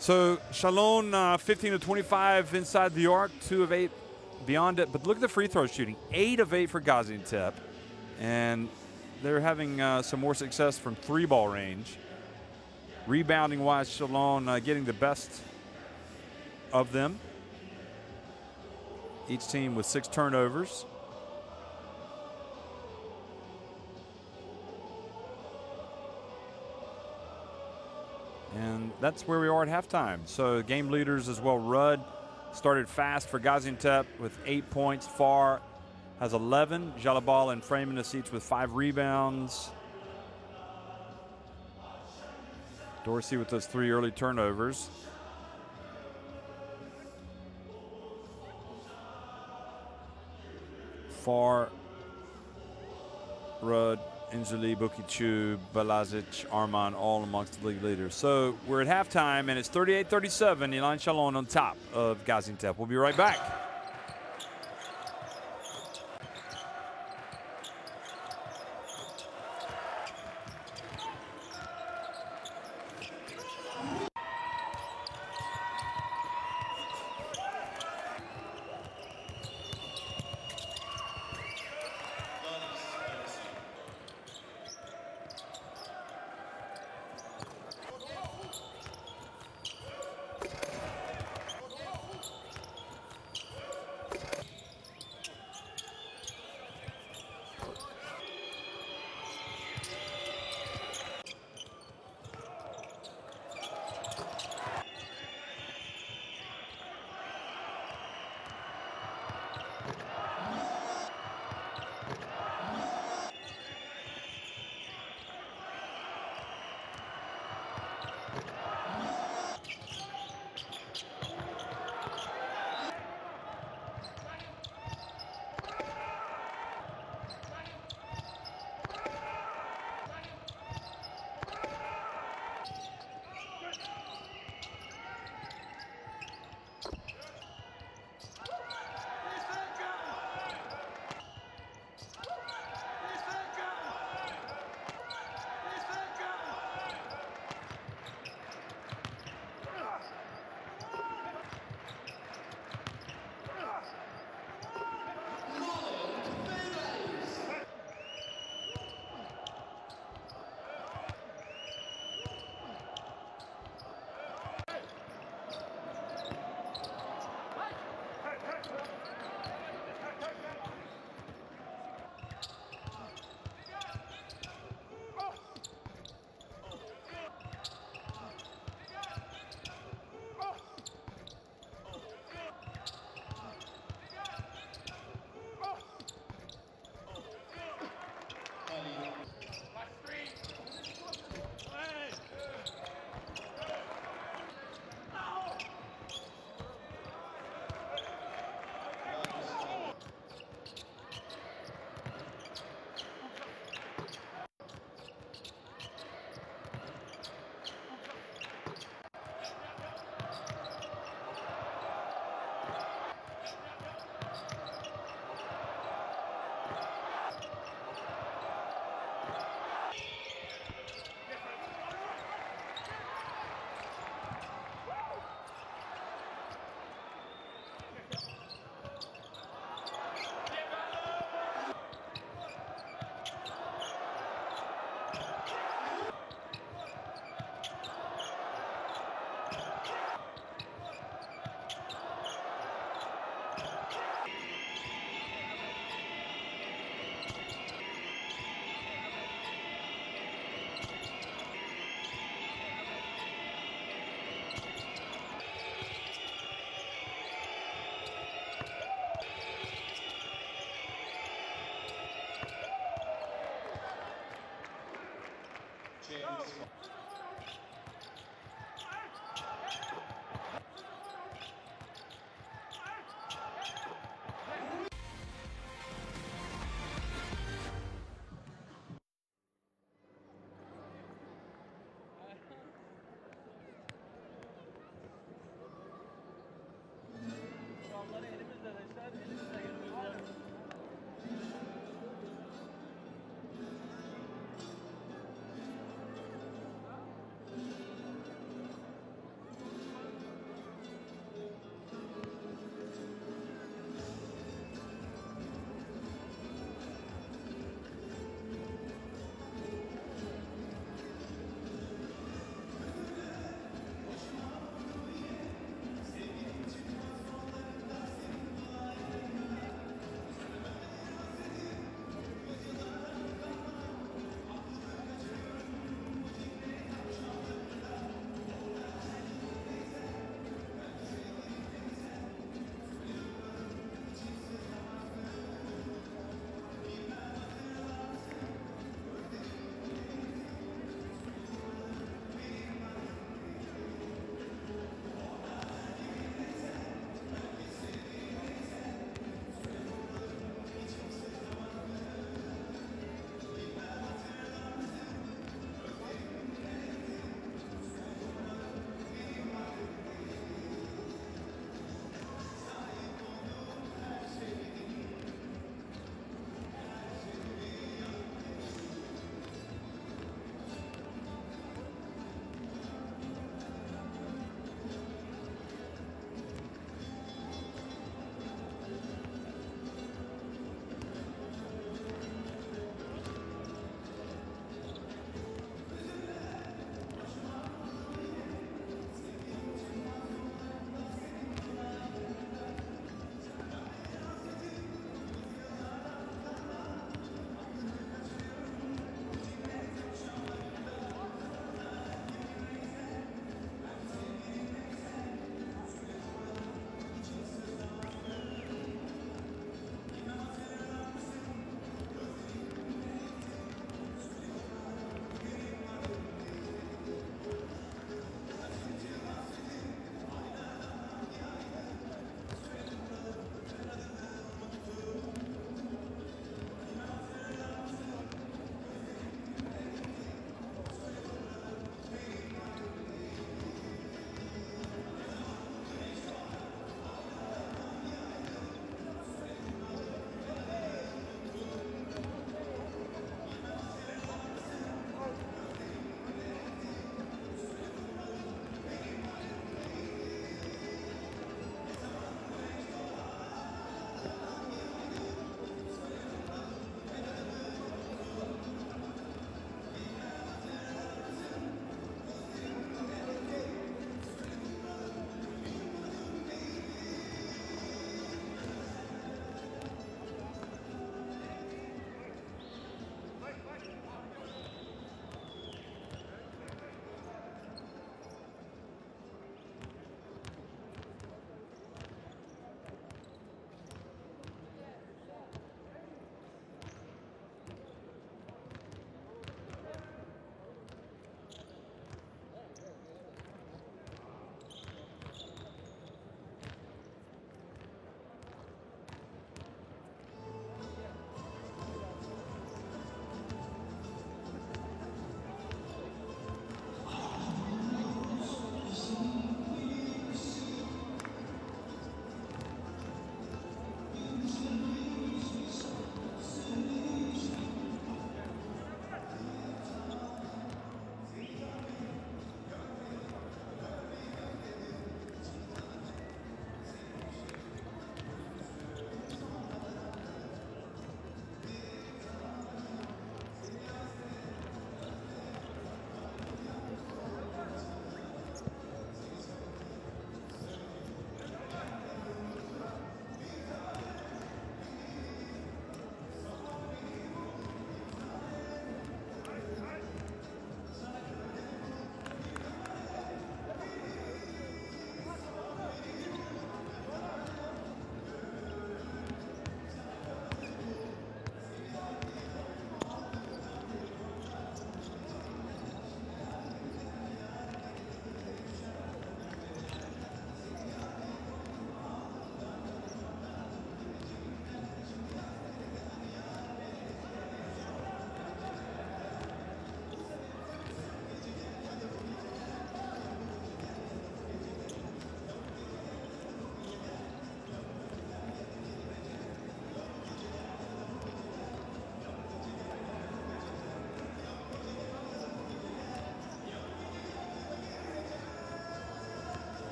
So Chalon 15-25 inside the arc, 2 of 8 beyond it. But look at the free throw shooting, 8 of 8 for Gaziantep. And they're having some more success from 3-ball range. Rebounding-wise, Chalon getting the best of them. Each team with 6 turnovers. And that's where we are at halftime. So game leaders as well. Rudd started fast for Gaziantep with 8 points. Farr has 11. Jalabal and Freeman each with 5 rebounds. Dorsey with those 3 early turnovers. Farr, Rudd, Injali, Bukichu, Balazic, Arman, all amongst the league leaders. So we're at halftime, and it's 38-37. Elan Chalon on top of Gaziantep. We'll be right back.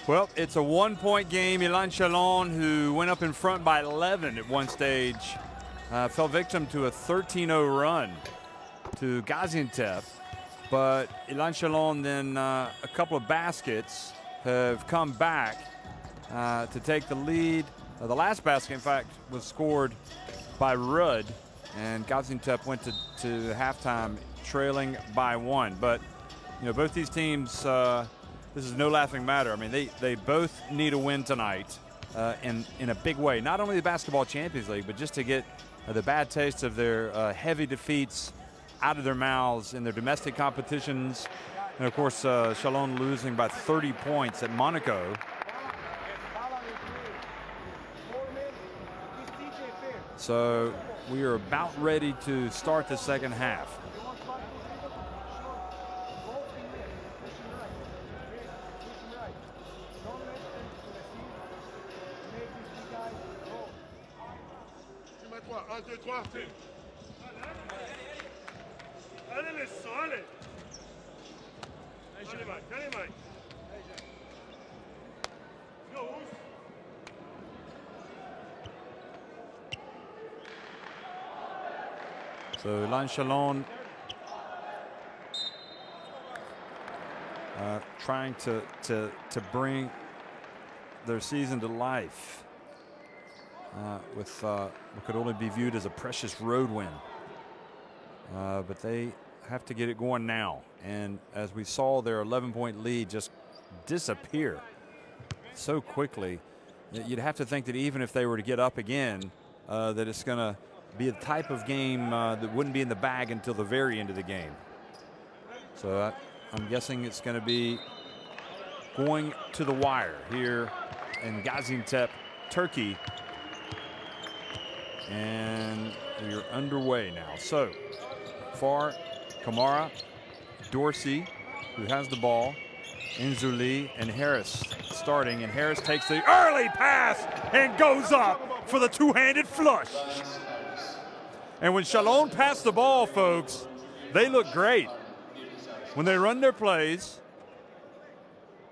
Well, it's a 1-point game. Elan Chalon, who went up in front by 11 at one stage, fell victim to a 13-0 run to Gaziantep. But Elan Chalon then a couple of baskets have come back to take the lead. The last basket, in fact, was scored by Rudd, and Gaziantep went to halftime trailing by 1. But, you know, both these teams, this is no laughing matter. I mean, they both need a win tonight in a big way. Not only the Basketball Champions League, but just to get the bad taste of their heavy defeats out of their mouths in their domestic competitions. And, of course, Chalon losing by 30 points at Monaco. So we are about ready to start the second half. Allez les sons, allez. Allez Mike, allez Mike. Go. So Elan Chalon trying to bring their season to life with what could only be viewed as a precious road win. But they have to get it going now. And as we saw their 11-point lead just disappear so quickly, you'd have to think that even if they were to get up again, that it's going to be a type of game that wouldn't be in the bag until the very end of the game. So I'm guessing it's going to be going to the wire here in Gaziantep, Turkey. And we're underway now. So far, Kamara, Dorsey, who has the ball, Inzuli, and Harris starting. And Harris takes the early pass and goes up for the two-handed flush. And when Chalon passed the ball, folks, they look great. When they run their plays,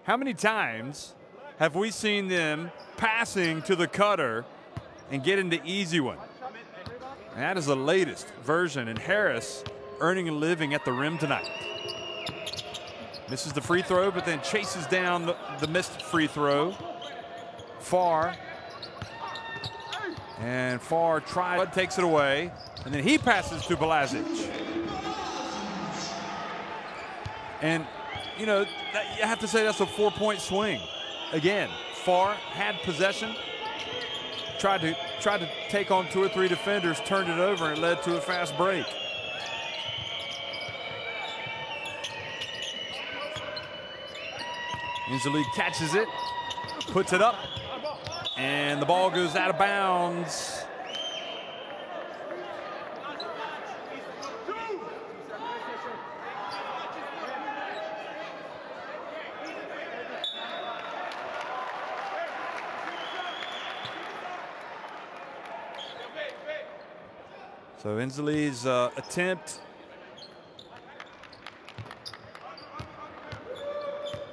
how many times have we seen them passing to the cutter and get into easy one? And that is the latest version. And Harris earning a living at the rim tonight. Misses the free throw, but then chases down the missed free throw. Farr. And Farr tries, takes it away. And then he passes to Balazic. And, you know, you have to say that's a 4-point swing. Again, Farr had possession. Tried to take on 2 or 3 defenders, turned it over, and it led to a fast break. Inzuli catches it, puts it up, and the ball goes out of bounds. So Inzuli's attempt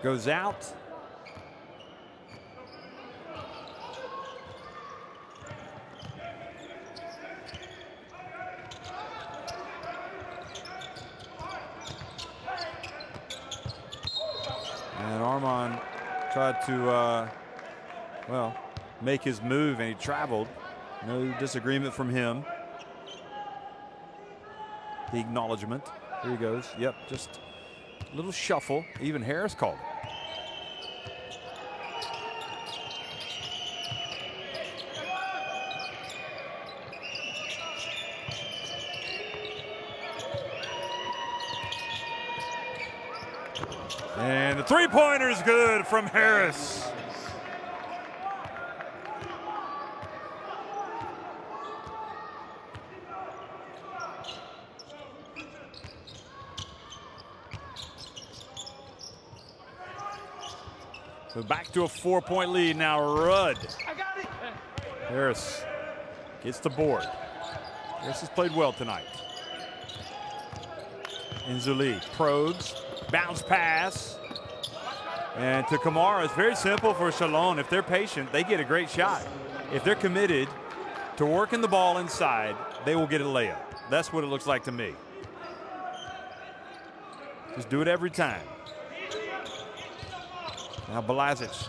goes out. And Armand tried to, well, make his move, and he traveled. No disagreement from him. The acknowledgement. Here he goes. Yep, just a little shuffle. Even Harris called it. And the three-pointer is good from Harris. So back to a 4-point lead now. Rudd. Harris gets the board. Harris has played well tonight. Inzuli probes, bounce pass, And to Kamara, it's very simple for Chalon. If they're patient, they get a great shot. If they're committed to working the ball inside, they will get a layup. That's what it looks like to me. Just do it every time. Now Balazic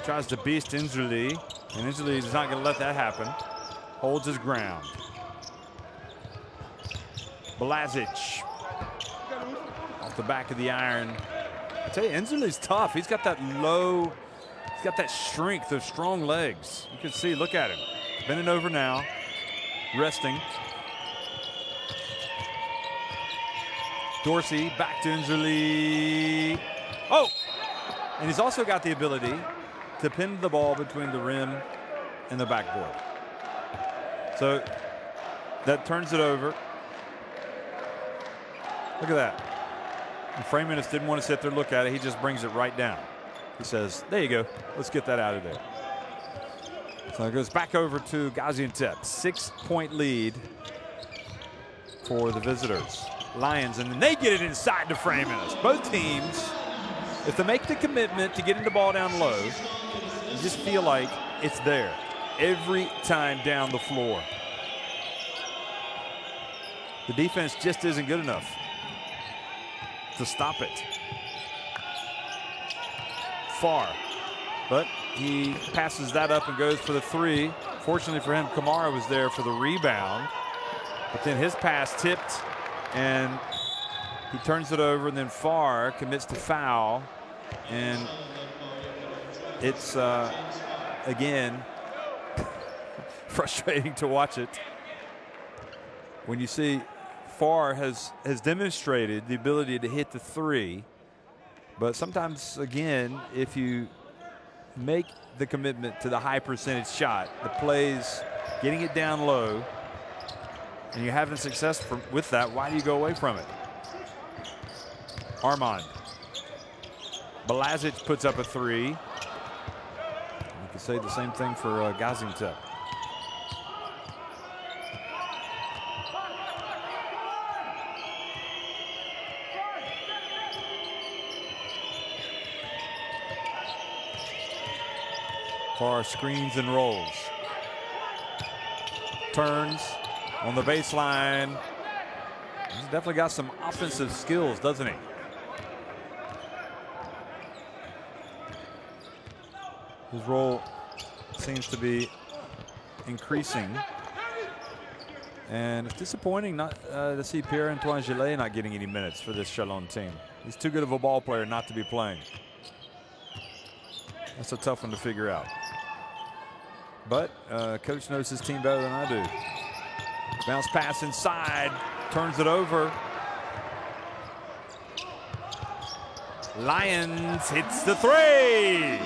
tries to beast Inzuli, and Inzuli is not going to let that happen. Holds his ground. Balazic off the back of the iron. I tell you, Inzuli's tough. He's got that he's got that strength, those strong legs. You can see, look at him. Bending over now, resting. Dorsey back to Inzuli. Oh! And he's also got the ability to pin the ball between the rim and the backboard. So that turns it over. Look at that. And Framius didn't want to sit there and look at it. He just brings it right down. He says, there you go. Let's get that out of there. So it goes back over to Gaziantep. 6-point lead for the visitors. Lions, and then they get it inside to Framius. Both teams, if they make the commitment to getting the ball down low, you just feel like it's there every time down the floor. The defense just isn't good enough to stop it. Far, but he passes that up and goes for the three. Fortunately for him, Kamara was there for the rebound, but then his pass tipped and he turns it over, and then Farr commits to foul, and it's again frustrating to watch it when you see Farr has demonstrated the ability to hit the three, but sometimes, again, if you make the commitment to the high percentage shot, the plays, getting it down low, and you're having success with that, why do you go away from it? Armand. Balazic puts up a three. You could say the same thing for Gaziantep. Farr screens and rolls. Turns on the baseline. He's definitely got some offensive skills, doesn't he? His role seems to be increasing. And it's disappointing not to see Pierre-Antoine Gillet not getting any minutes for this Chalon team. He's too good of a ball player not to be playing. That's a tough one to figure out. But coach knows his team better than I do. Bounce pass inside, turns it over. Lions hits the three.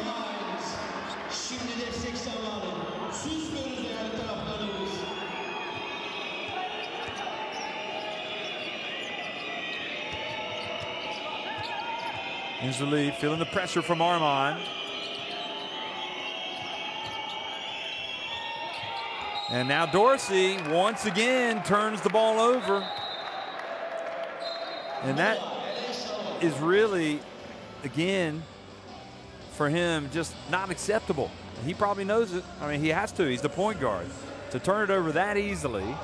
Inzuli feeling the pressure from Armand. And now Dorsey once again turns the ball over. And that is really, again, for him, just not acceptable. He probably knows it. I mean, he has to. He's the point guard. To turn it over that easily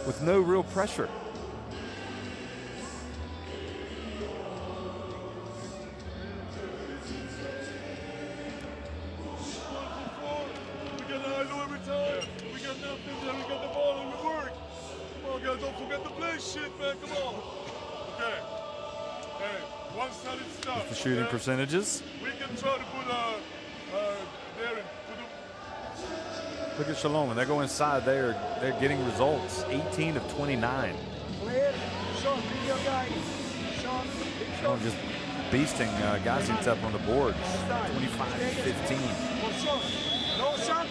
with no real pressure. The shooting percentages. We can try to put there. Look at Chalon. When they go inside, they're getting results. 18 of 29. Chalon just beasting Gaziantep on the board. 25-15. No shot.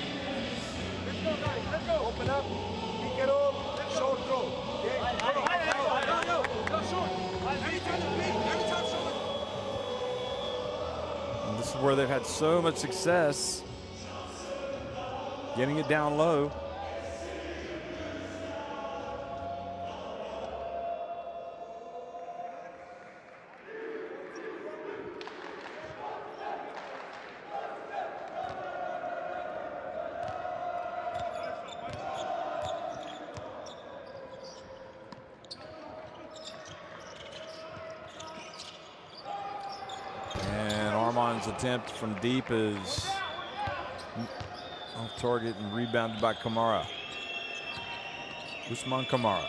Open up. Pick it up. Short throw. And this is where they've had so much success getting it down low. Armand's attempt from deep is off target and rebounded by Kamara. Usman Kamara.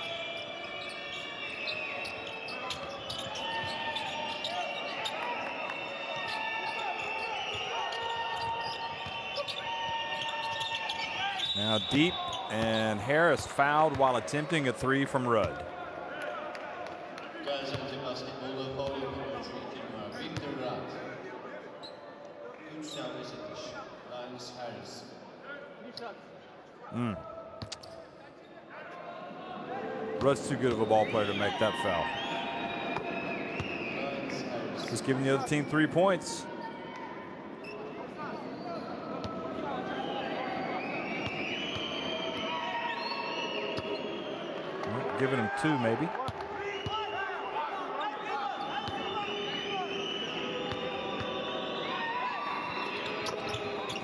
Now deep, and Harris fouled while attempting a three from Rudd. Gaziantep basketbolda faul yapan oyuncu var. Victor Rudd. 3 serbest atış. Linus Harris. Rudd's too good of a ball player to make that foul. Just giving the other team 3 points. Giving him 2 maybe.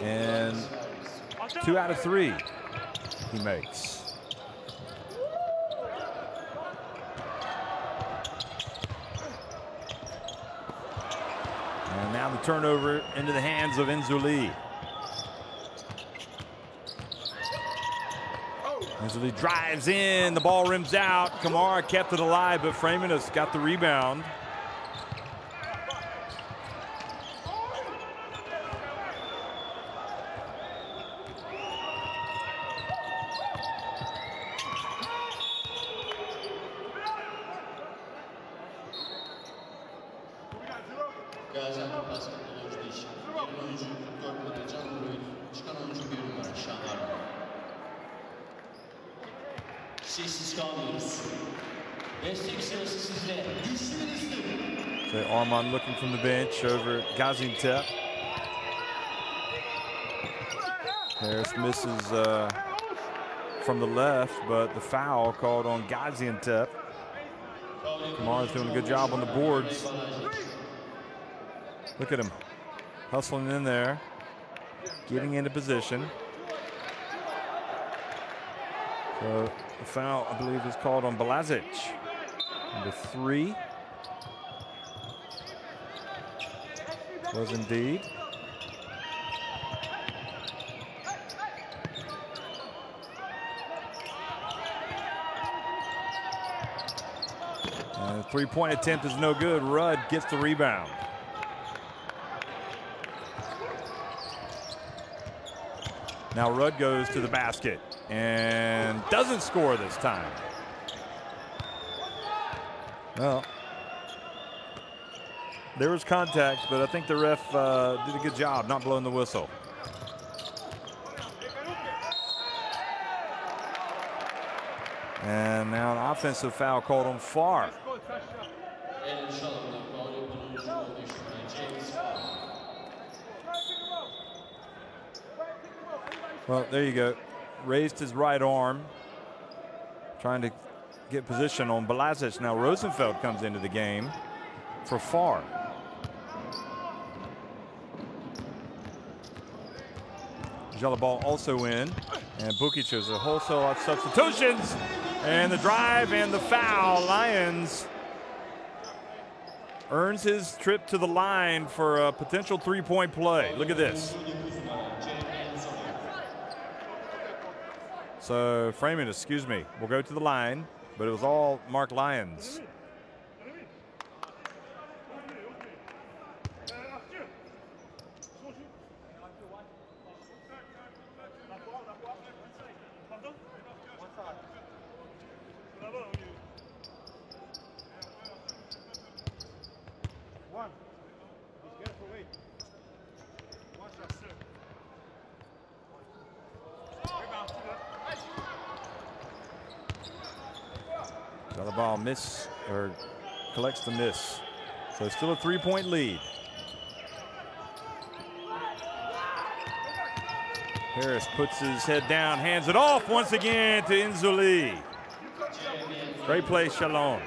And 2 out of 3 he makes. And now the turnover into the hands of Nzuli. Nzuli drives in, the ball rims out. Kamara kept it alive, but Framinas got the rebound. Gaziantep basketbol oyuncu değişikliği. Giren oyuncu 44 numara Can Vuru'yu, çıkan oyuncu 1 numara Şahar. Sessiz kalmıyoruz. Destek sırası sizde. Güçlü. So Armand looking from the bench over Gaziantep. Harris misses from the left, but the foul called on Gaziantep. Kamara's doing a good job on the boards. Look at him hustling in there, getting into position. So the foul, I believe, is called on Balazic. Number 3 was indeed. And the 3-point attempt is no good. Rudd gets the rebound. Now Rudd goes to the basket and doesn't score this time. Well, there was contact, but I think the ref did a good job not blowing the whistle. And now an offensive foul called on Farr. Elan Chalon'da faul yapan oyuncu 15 numara James Farr. Well, there you go. Raised his right arm, trying to get position on Balazic. Now Rosenfeld comes into the game for Farr. Jalabal also in, and Bukic shows a wholesale lot of substitutions, and the drive and the foul. Lions earns his trip to the line for a potential 3-point play. Look at this. So Freeman, excuse me, will go to the line, but it was all Mark Lyons. Ball miss, or collects the miss. So still a 3-point lead. Harris puts his head down, hands it off once again to Nzuli. Great play, Chalon.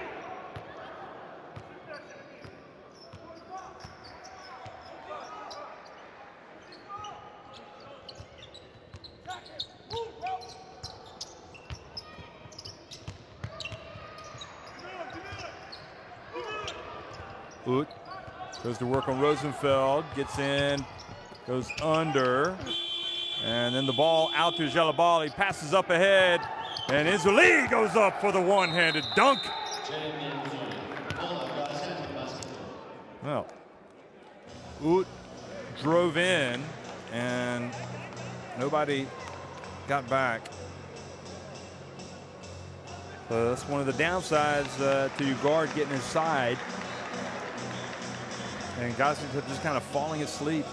Ut Goes to work on Rosenfeld, gets in, goes under, and then the ball out to Jalabal. He passes up ahead, and Inzuli goes up for the one-handed dunk. Well, Oot drove in, and nobody got back. So that's one of the downsides to your guard getting inside. And Gaziantep just kind of falling asleep.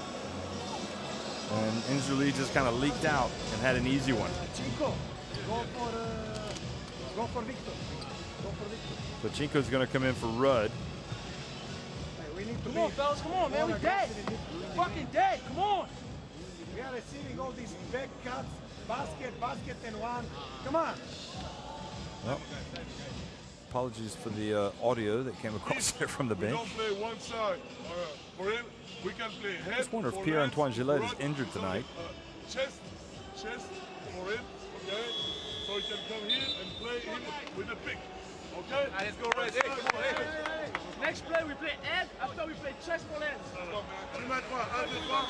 And Inzuli just kind of leaked out and had an easy one. Cinco, go for Victor. Go for Victor. So Chinko's going to come in for Rudd. Hey, we need to Come on, fellas, come on, man. We dead. We're fucking dead. Come on. We are receiving all these back cuts, basket, and one. Come on. Well, apologies for the audio that came across there from the We bench. don't play one side. For him, we can play head. I just wonder if for Pierre-Antoine legs, Gillette is front, injured tonight. Chest for him, okay? So he can come here and play him with the pick, okay? Let's go right there. Come on, hey. Next play, we play head. After we play chest for legs. Tu mets quoi? Un, deux, trois.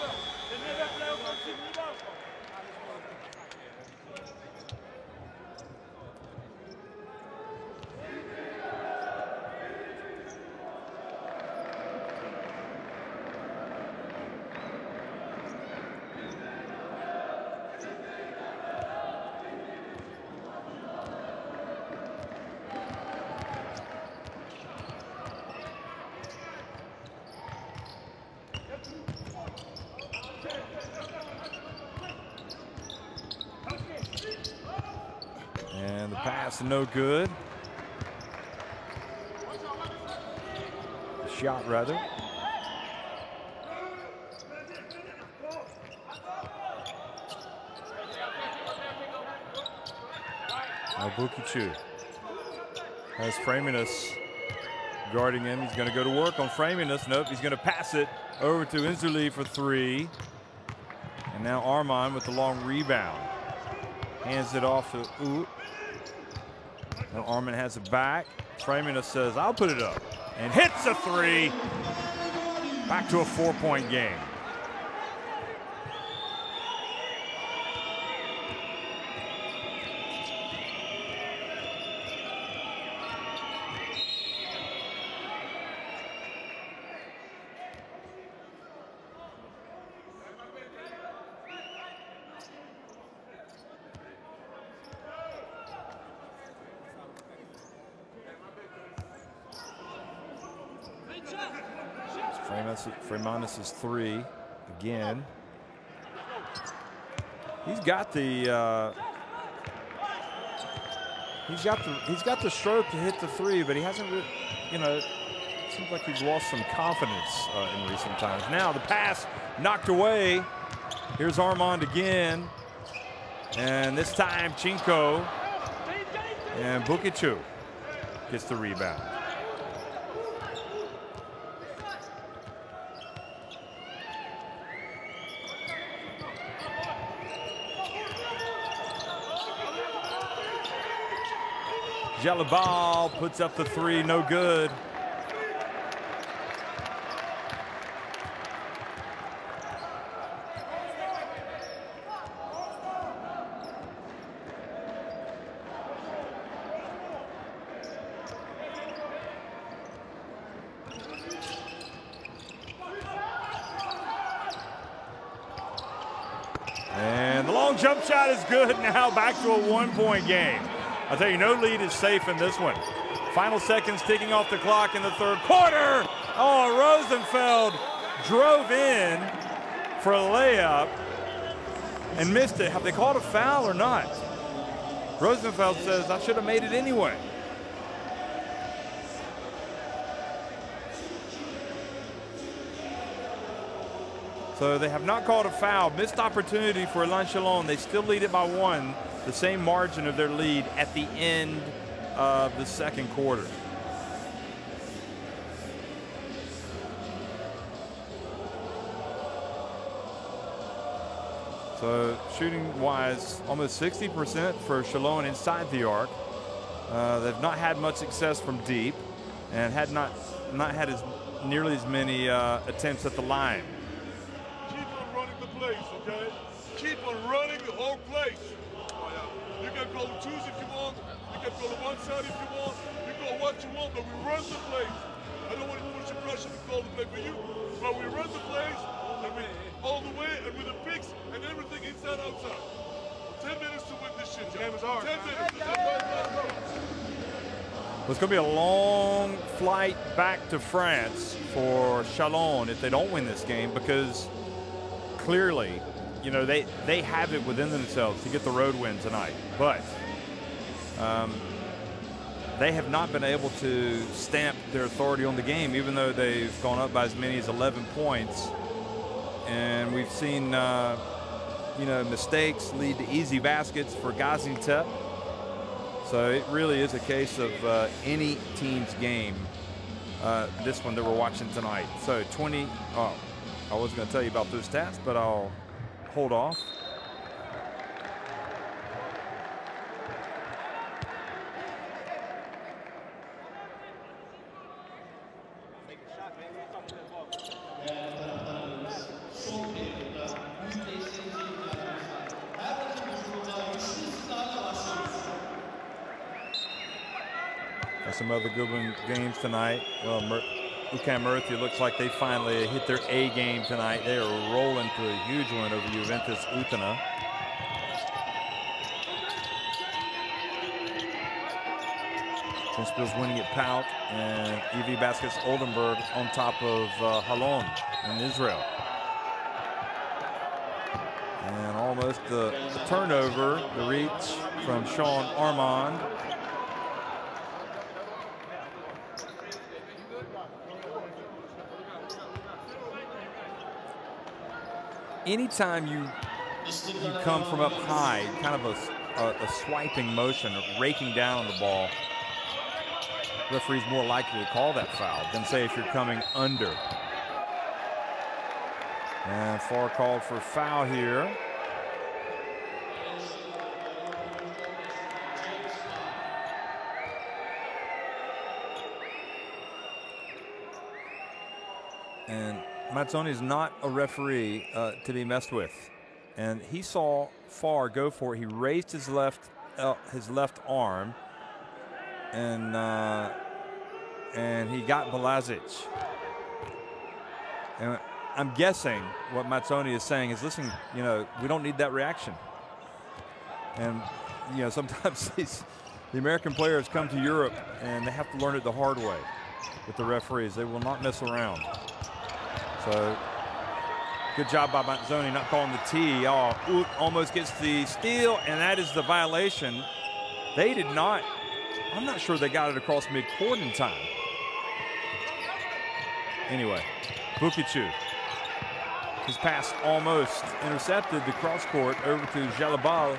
And the pass no good. Shot rather. Now Bukichu has Framinus guarding him. He's going to go to work on Framinus. Nope, he's going to pass it over to Inzuli for three. And now Armand with the long rebound. Hands it off to Oot. Now Armand has it back. Framinus says, I'll put it up. And hits a three. Back to a 4-point game. Framinus is three again. He's got the stroke to hit the three, but he hasn't really, seems like he's lost some confidence in recent times. Now the pass knocked away. Here's Armand again, and this time Chinko, and Bukichu gets the rebound. Jalabal puts up the three, no good. And the long jump shot is good. Now back to a 1-point game. I'll tell you, no lead is safe in this one. Final seconds ticking off the clock in the third quarter. Oh, Rosenfeld drove in for a layup and missed it. Have they called a foul or not? Rosenfeld says, I should have made it anyway. So they have not called a foul. Missed opportunity for Elan Chalon. They still lead it by one. The same margin of their lead at the end of the second quarter. So shooting-wise, almost 60% for Chalon inside the arc. They've not had much success from deep, and had not had as nearly as many attempts at the line. Keep on running the plays, okay? Keep on running the whole place. You can go twos if you want. You can go to one side if you want. You go what you want, but we run the plays. I don't want to put your pressure to call the play for you, but we run the plays and we all the way and with the picks and everything inside outside. 10 minutes to win this shit. The game is hard. 10 minutes. Well, it's going to be a long flight back to France for Chalon if they don't win this game, because clearly, you know, they have it within themselves to get the road win tonight. But they have not been able to stamp their authority on the game, even though they've gone up by as many as 11 points. And we've seen, you know, mistakes lead to easy baskets for Gaziantep. So it really is a case of any team's game, this one that we're watching tonight. So 20, I was going to tell you about those stats, but I'll hold off. Some other good games tonight. Well, UCAM Murcia looks like they finally hit their A game tonight. They are rolling to a huge win over Juventus Utena. Principals winning at Pout, and EV Baskets Oldenburg on top of Chalon in Israel. And almost the turnover, the reach from Sean Armand. Anytime you come from up high, kind of a swiping motion, raking down on the ball, referee's more likely to call that foul than say if you're coming under. And Farr called for foul here. And Mazzoni is not a referee to be messed with, and he saw Farr go for it. He raised his left arm, and he got Balazic. And I'm guessing what Mazzoni is saying is, listen, you know, we don't need that reaction. And you know, sometimes the American players come to Europe and they have to learn it the hard way with the referees. They will not mess around. So good job by Mazzoni not calling the tee. Oh, Ut almost gets the steal, and that is the violation. They did not, I'm not sure they got it across midcourt in time. Anyway, Bukicu. His pass almost intercepted the cross court over to Jalabal.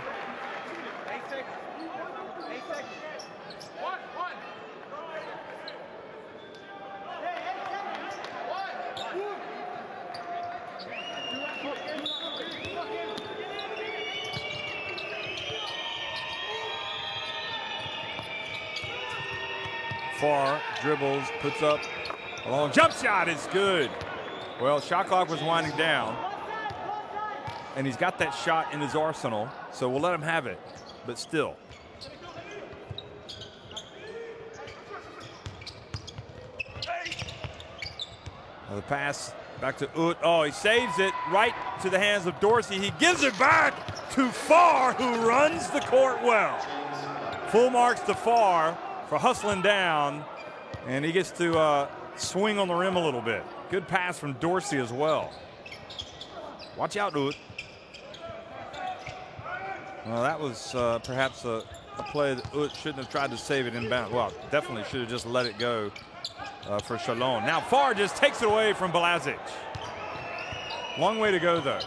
Farr dribbles, puts up a long jump shot, is good. Well, shot clock was winding down, and he's got that shot in his arsenal, so we'll let him have it, but still. Now the pass back to Ut. Oh, he saves it right to the hands of Dorsey. He gives it back to Farr, who runs the court well. Full marks to Farr for hustling down, and he gets to swing on the rim a little bit. Good pass from Dorsey as well. Watch out, Ut. Well, that was perhaps a play that Ut shouldn't have tried to save it inbound. Well, definitely should have just let it go for Chalon. Now Farr just takes it away from Balazic. Long way to go, though.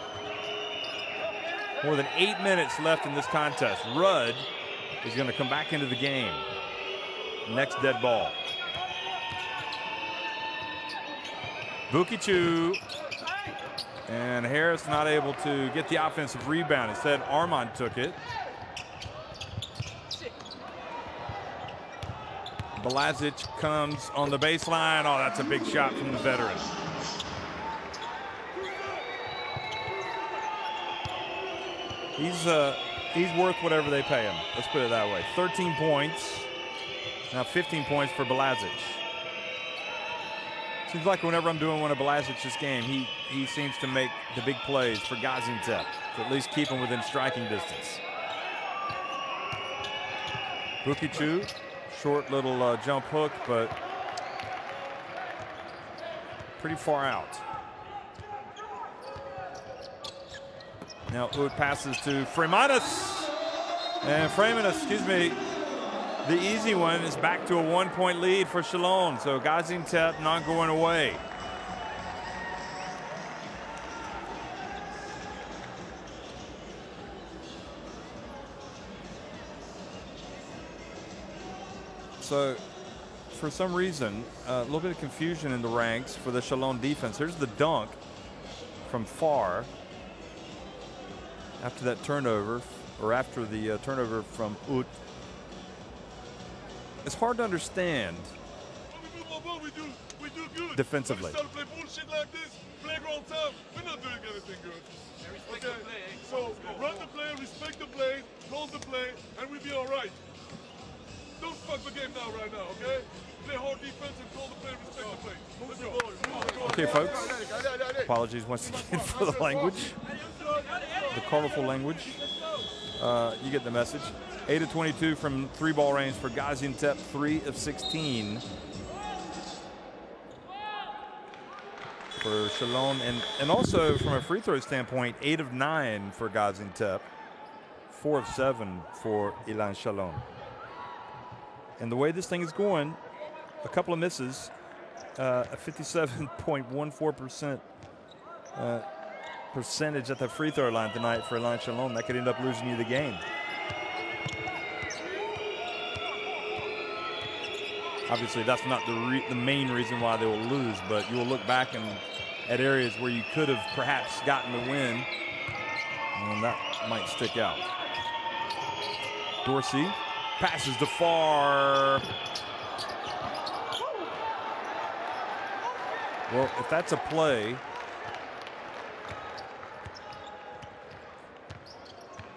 More than 8 minutes left in this contest. Rudd is going to come back into the game. Next dead ball. Bukicu, and Harris not able to get the offensive rebound. Instead, Armand took it. Balazic comes on the baseline. Oh, that's a big shot from the veteran. He's worth whatever they pay him. Let's put it that way. 13 points. Now 15 points for Balazic. Seems like whenever I'm doing one of Balazic's game, he seems to make the big plays for Gaziantep to at least keep him within striking distance. Bukicu, short little jump hook, but pretty far out. Now Ut passes to Freimanis. And Freimanis, excuse me, the easy one is back to a 1-point lead for Chalon. So Gaziantep not going away. So for some reason, a little bit of confusion in the ranks for the Chalon defense. Here's the dunk from far after that turnover, or after the turnover from Ut. It's hard to understand defensively. When we start to play bullshit like this, playground time, we're not doing anything good. Okay, so run the play, respect the play, hold the play, and we'll be all right. Don't fuck the game now, right now, okay? Play hard defense and call the play, respect the play. Let's go. Okay, folks. Apologies once again for the language, the colorful language. You get the message. 8 of 22 from 3-ball range for Gaziantep, 3 of 16 for Chalon, and also from a free throw standpoint, 8 of 9 for Gaziantep, 4 of 7 for Elan Chalon. And the way this thing is going, a couple of misses, a 57.14% percentage at the free throw line tonight for Elan Chalon. That could end up losing you the game. Obviously, that's not the main reason why they will lose, but you will look back at areas where you could have perhaps gotten the win, and that might stick out. Dorsey passes to far. Well, if that's a play,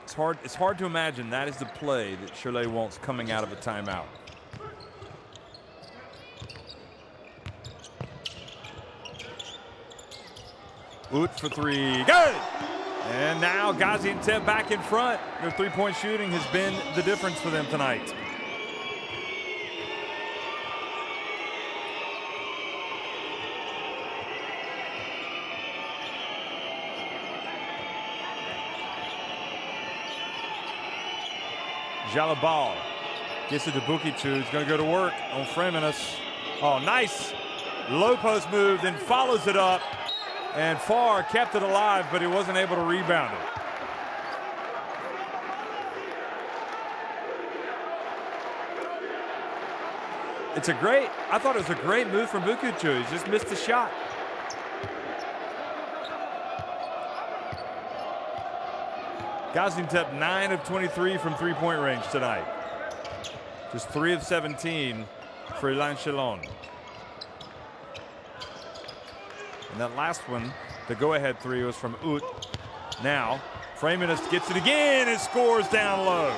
it's hard to imagine that is the play that Cholet wants coming out of a timeout. Ut for 3, good! And now Gaziantep back in front. Their three-point shooting has been the difference for them tonight. Jalabal gets it to Bukicu. He's going to go to work on Freimanis. Oh, nice low post move, then follows it up. And Farr kept it alive, but he wasn't able to rebound it. I thought it was a great move from Bukicu. He just missed the shot. Gaziantep 9 of 23 from three-point range tonight. Just 3 of 17 for Elan Chalon. And that last one, the go-ahead 3, was from Ut. Now, Freimanis gets it again and scores down low.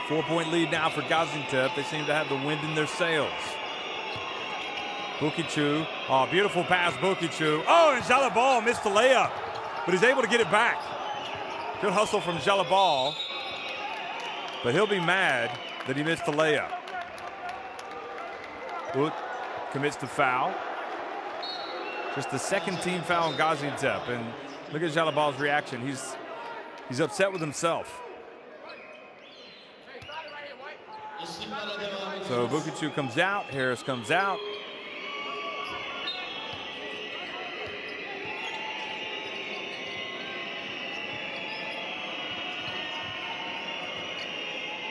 Four-point lead now for Gaziantep. They seem to have the wind in their sails. Bukicu, oh, beautiful pass, Bukicu. Oh, and Jalabal missed the layup, but he's able to get it back. Good hustle from Jalabal, but he'll be mad that he missed the layup. Ut commits the foul. Just the second team foul on Gaziantep, and look at Jalabal's reaction. He's upset with himself. So Bukicu comes out, Harris comes out.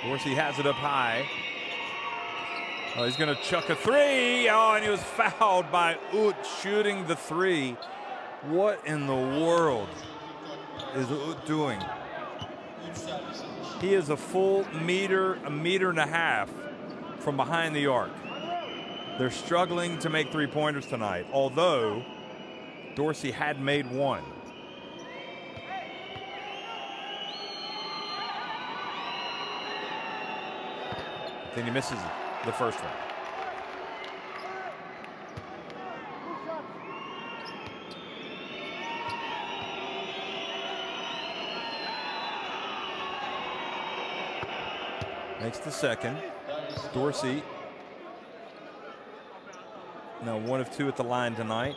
Dorsey has it up high. Oh, he's going to chuck a 3. Oh, and he was fouled by Ut shooting the 3. What in the world is Ut doing? He is a full meter, a meter and a half from behind the arc. They're struggling to make three-pointers tonight, although Dorsey had made one. Then he misses the first one. Makes the second. Dorsey, now 1 of 2 at the line tonight.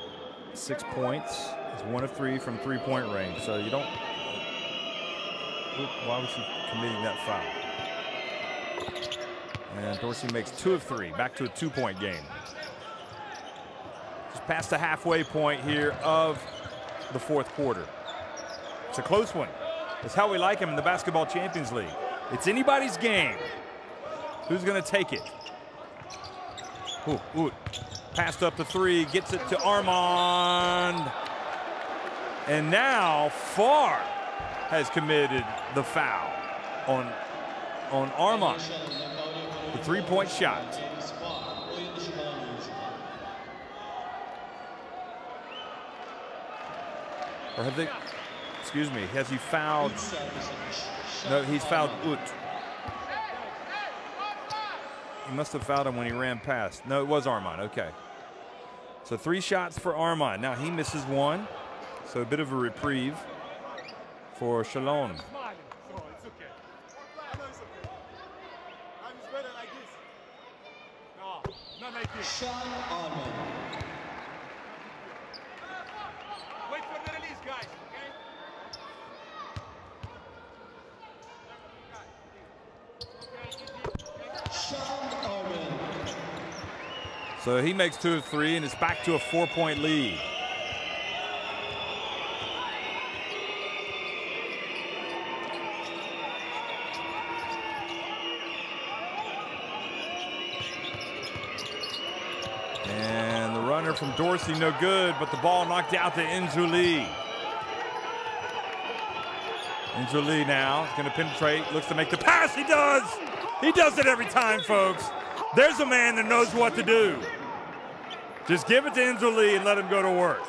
6 points. He's 1 of 3 from three-point range. So you don't. Why was he committing that foul? And Dorsey makes 2 of 3. Back to a 2-point game. Just past the halfway point here of the fourth quarter. It's a close one. It's how we like him in the Basketball Champions League. It's anybody's game. Who's going to take it? Ooh. Passed up the 3, gets it to Armand. And now Farr has committed the foul on Armand. The 3-point shot. Or have they, excuse me, has he fouled? No, he's fouled Ut. He must have fouled him when he ran past. No, it was Armand, okay. So 3 shots for Armand. Now he misses 1. So a bit of a reprieve for Chalon. Sean Armand. Wait for the release, guys, okay? Sean Armand. So he makes 2 of 3, and it's back to a 4-point lead. And the runner from Dorsey, no good, but the ball knocked out to Inzuli. Inzuli now is going to penetrate, looks to make the pass. He does! He does it every time, folks. There's a man that knows what to do. Just give it to Inzuli and let him go to work.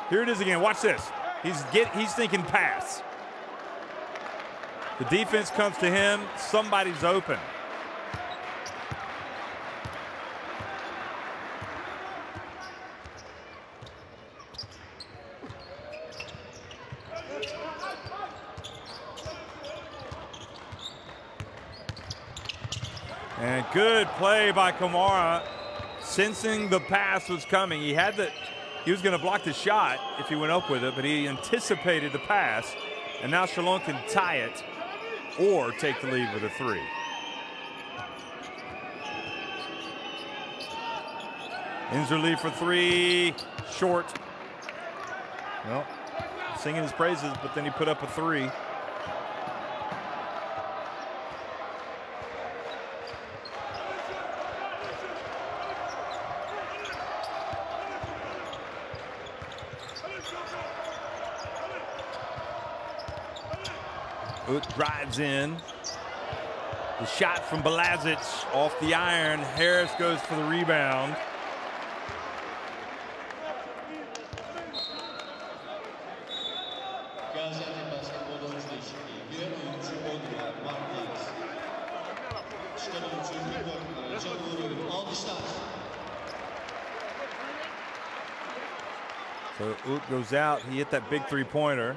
Here it is again. Watch this. He's thinking pass. The defense comes to him. Somebody's open. And good play by Kamara, sensing the pass was coming. He was going to block the shot if he went up with it, but he anticipated the pass, and now Chalon can tie it or take the lead with a 3. Inzuli for 3, short. Well, singing his praises, but then he put up a 3. Ut drives in. The shot from Balazic off the iron. Harris goes for the rebound. Gaziantep basketbol oyuncu değişikliği. Birer oyuncu 10 numara Mark Davis. Çıkan oyuncu 14 numara Can Uğur'un alkışlar. So Ut goes out. He hit that big 3-pointer.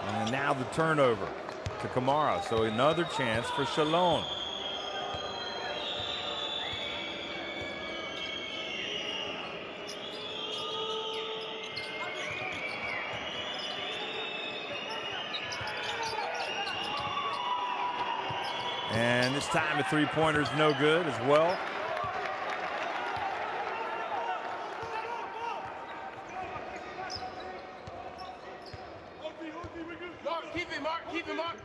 And now the turnover to Kamara. So another chance for Chalon. And this time a 3-pointer is no good as well. Mark, keep it, Mark, keep it, Mark.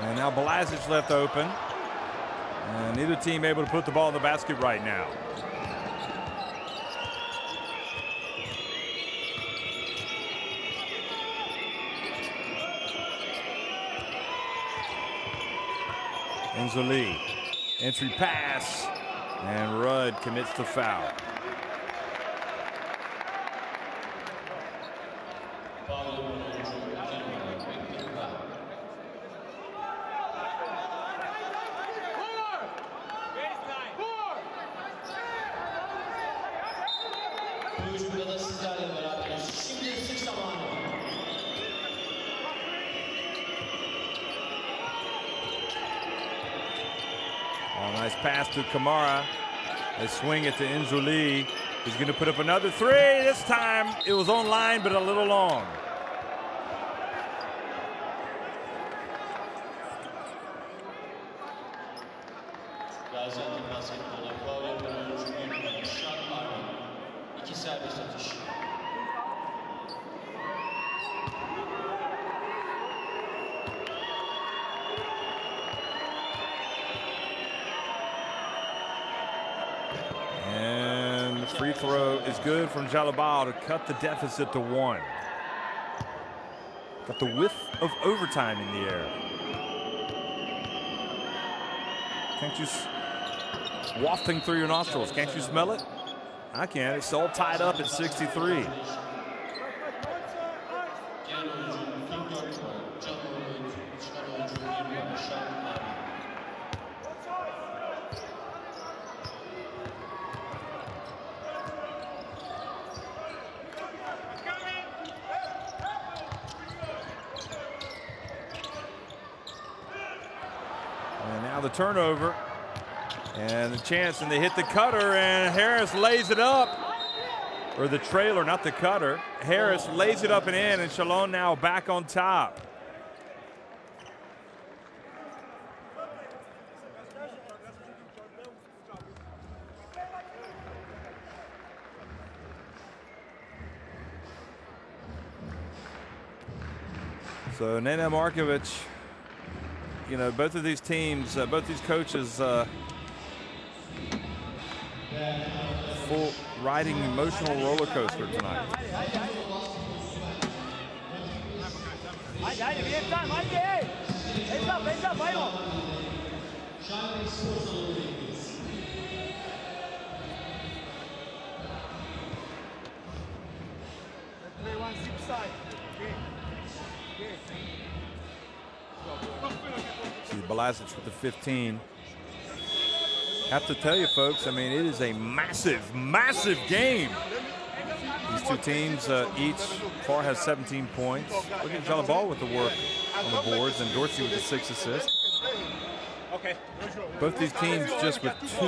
And now Balazic left open. And neither team able to put the ball in the basket right now. Enzoli, entry pass, and Rudd commits the foul. Nice pass to Kamara. They swing it to Enzoli. He's going to put up another three. This time it was on line, but a little long. Gaziantep basketbola faul yapan oyuncu bir şut pardon. 2 serbest atış. Free throw is good from Jalabal to cut the deficit to 1. Got the whiff of overtime in the air. Can't you, wafting through your nostrils, can't you smell it? I can. It's all tied up at 63. The turnover and the chance, and they hit the cutter, and Harris lays it up, or the trailer, not the cutter. Harris lays it up and in, and Chalon now back on top. So Nena Markovic, you know, both of these teams, both these coaches, full riding emotional roller coaster tonight. Balazic with the 15. Have to tell you, folks, I mean, it is a massive, massive game. These two teams each far has 17 points. Look at Jalabal with the work on the boards, and Dorsey with the 6 assists. Both these teams just with 2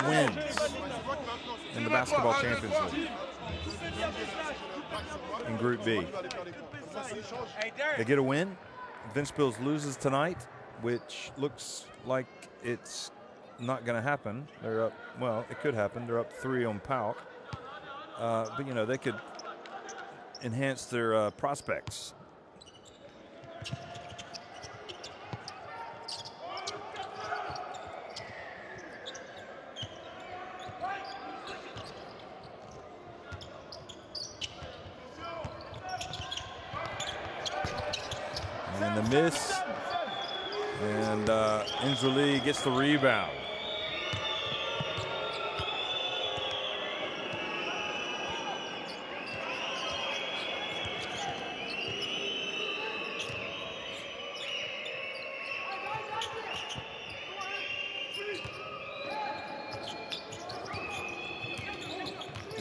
wins in the Basketball Champions League in Group B. They get a win. Ventspils loses tonight, which looks like it's not going to happen. They're up, well, it could happen. They're up 3 on Pauk. But, you know, they could enhance their prospects. And the miss. And Enzoli gets the rebound.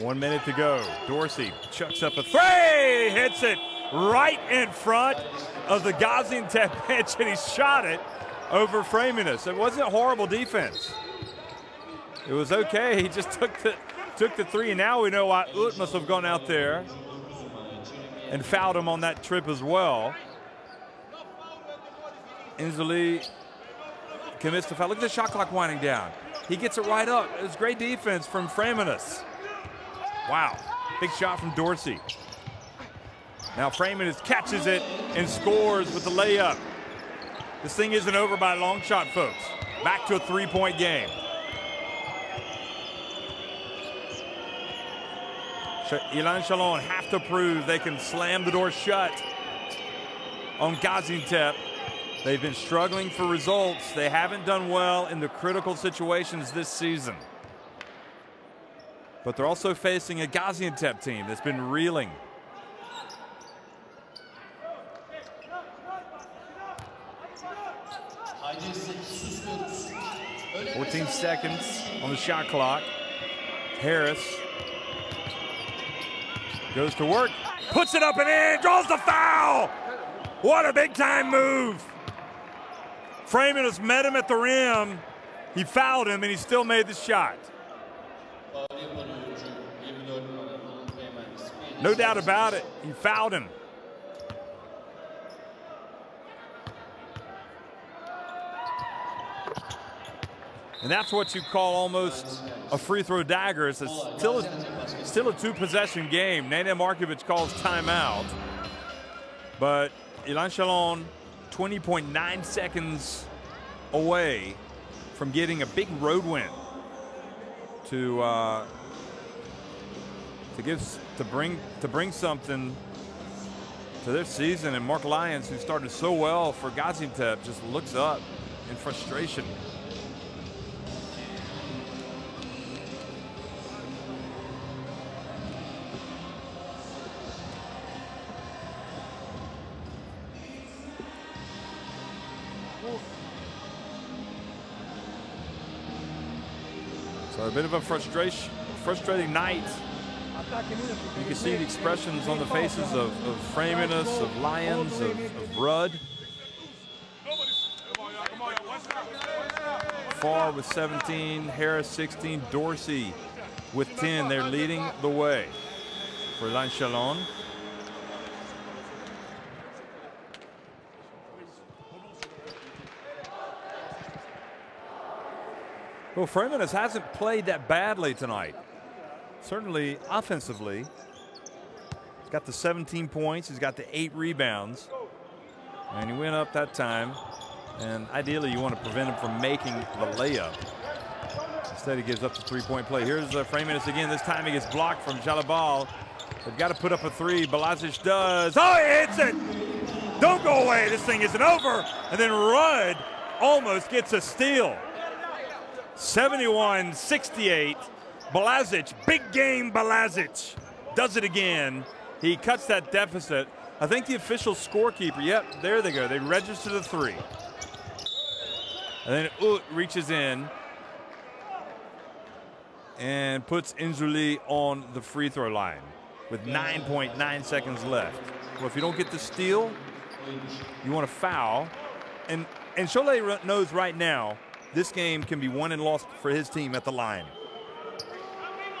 One minute to go. Dorsey chucks up a three, hits it right in front of the Gaziantep bench, and he shot it over Framinus. It wasn't horrible defense. It was okay. He just took the three, and now we know why Ut must have gone out there and fouled him on that trip as well. Enzoli commits the foul. Look at the shot clock winding down. He gets it right up. It was great defense from Framinus. Wow, big shot from Dorsey. Now Framinus catches it and scores with the layup. This thing isn't over by a long shot, folks. Back to a 3-point game. Elan Chalon have to prove they can slam the door shut on Gaziantep. They've been struggling for results. They haven't done well in the critical situations this season. But they're also facing a Gaziantep team that's been reeling. Haydi 14 seconds on the shot clock. Harris goes to work, puts it up and in, draws the foul. What a big time move. Freeman has met him at the rim. He fouled him and he still made the shot. No doubt about it, he fouled him. And that's what you call almost a free throw dagger. It's still a two-possession game. Nene Markovic calls timeout. But Elan Chalon, 20.9 seconds away from getting a big road win to bring something to their season. And Mark Lyons, who started so well for Gaziantep, just looks up in frustration. So a bit of a frustrating night. You can see the expressions on the faces of Freemanus, of Lyons, of Rudd. Farr with 17, Harris 16, Dorsey with 10. They're leading the way for Elan Chalon. Well, Freemanus hasn't played that badly tonight. Certainly offensively. He's got the 17 points. He's got the 8 rebounds. And he went up that time. And ideally, you want to prevent him from making the layup. Instead, he gives up the 3-point play. Here's Freemanus again. This time he gets blocked from Jalabal. They've got to put up a 3. Balazic does. Oh, he hits it! Don't go away. This thing isn't over. And then Rudd almost gets a steal. 71-68. Balazic, big game Balazic, does it again. He cuts that deficit. I think the official scorekeeper, yep, there they go. They register the 3. And then Ut reaches in and puts Inzuli on the free throw line with 9.9 seconds left. Well, if you don't get the steal, you want to foul. And Cholet knows right now this game can be won and lost for his team at the line.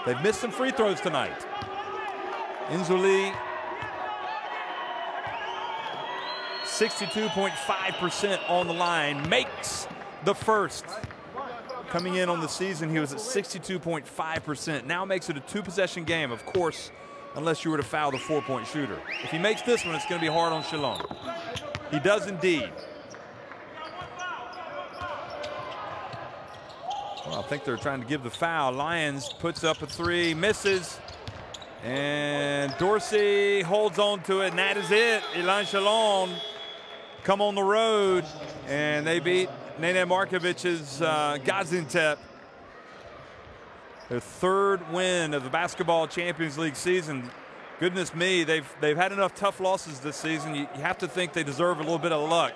They've missed some free throws tonight. Inzuli, 62.5% on the line, makes the first. Coming in on the season, he was at 62.5%. Now makes it a 2-possession game, of course, unless you were to foul the 4-point shooter. If he makes this one, it's going to be hard on Chalon. He does indeed. Well, I think they're trying to give the foul. Lyons puts up a 3, misses. And Dorsey holds on to it, and that is it. Elan Chalon come on the road, and they beat Nene Markovic's Gaziantep. Their 3rd win of the Basketball Champions League season. Goodness me, they've had enough tough losses this season. You have to think they deserve a little bit of luck.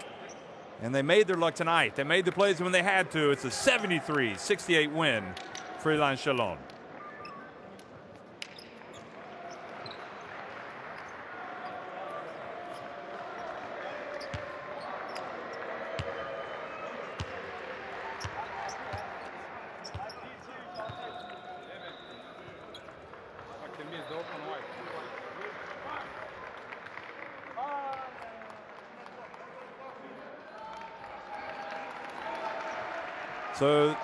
And they made their luck tonight. They made the plays when they had to. It's a 73-68 win for Elan Chalon. So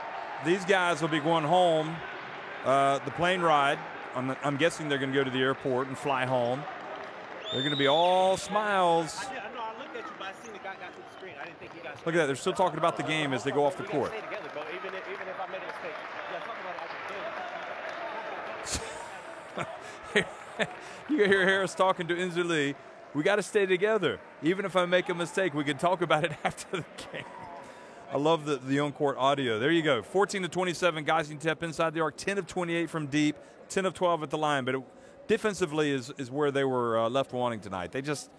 these guys will be going home. The plane ride, I'm guessing they're going to go to the airport and fly home. They're going to be all smiles. I know, I looked at you, but I seen the guy got to the screen. I didn't think he got. Look at that. They're still talking about the game as they go off the court. Stay together, bro. Even if I made a mistake. Yeah, talk about it. You can hear Harris talking to Inzuli. We got to stay together. Even if I make a mistake, we can talk about it after the game. I love the on-court audio. There you go. 14-27, Gaziantep inside the arc. 10 of 28 from deep. 10 of 12 at the line. But defensively is where they were left wanting tonight. They just,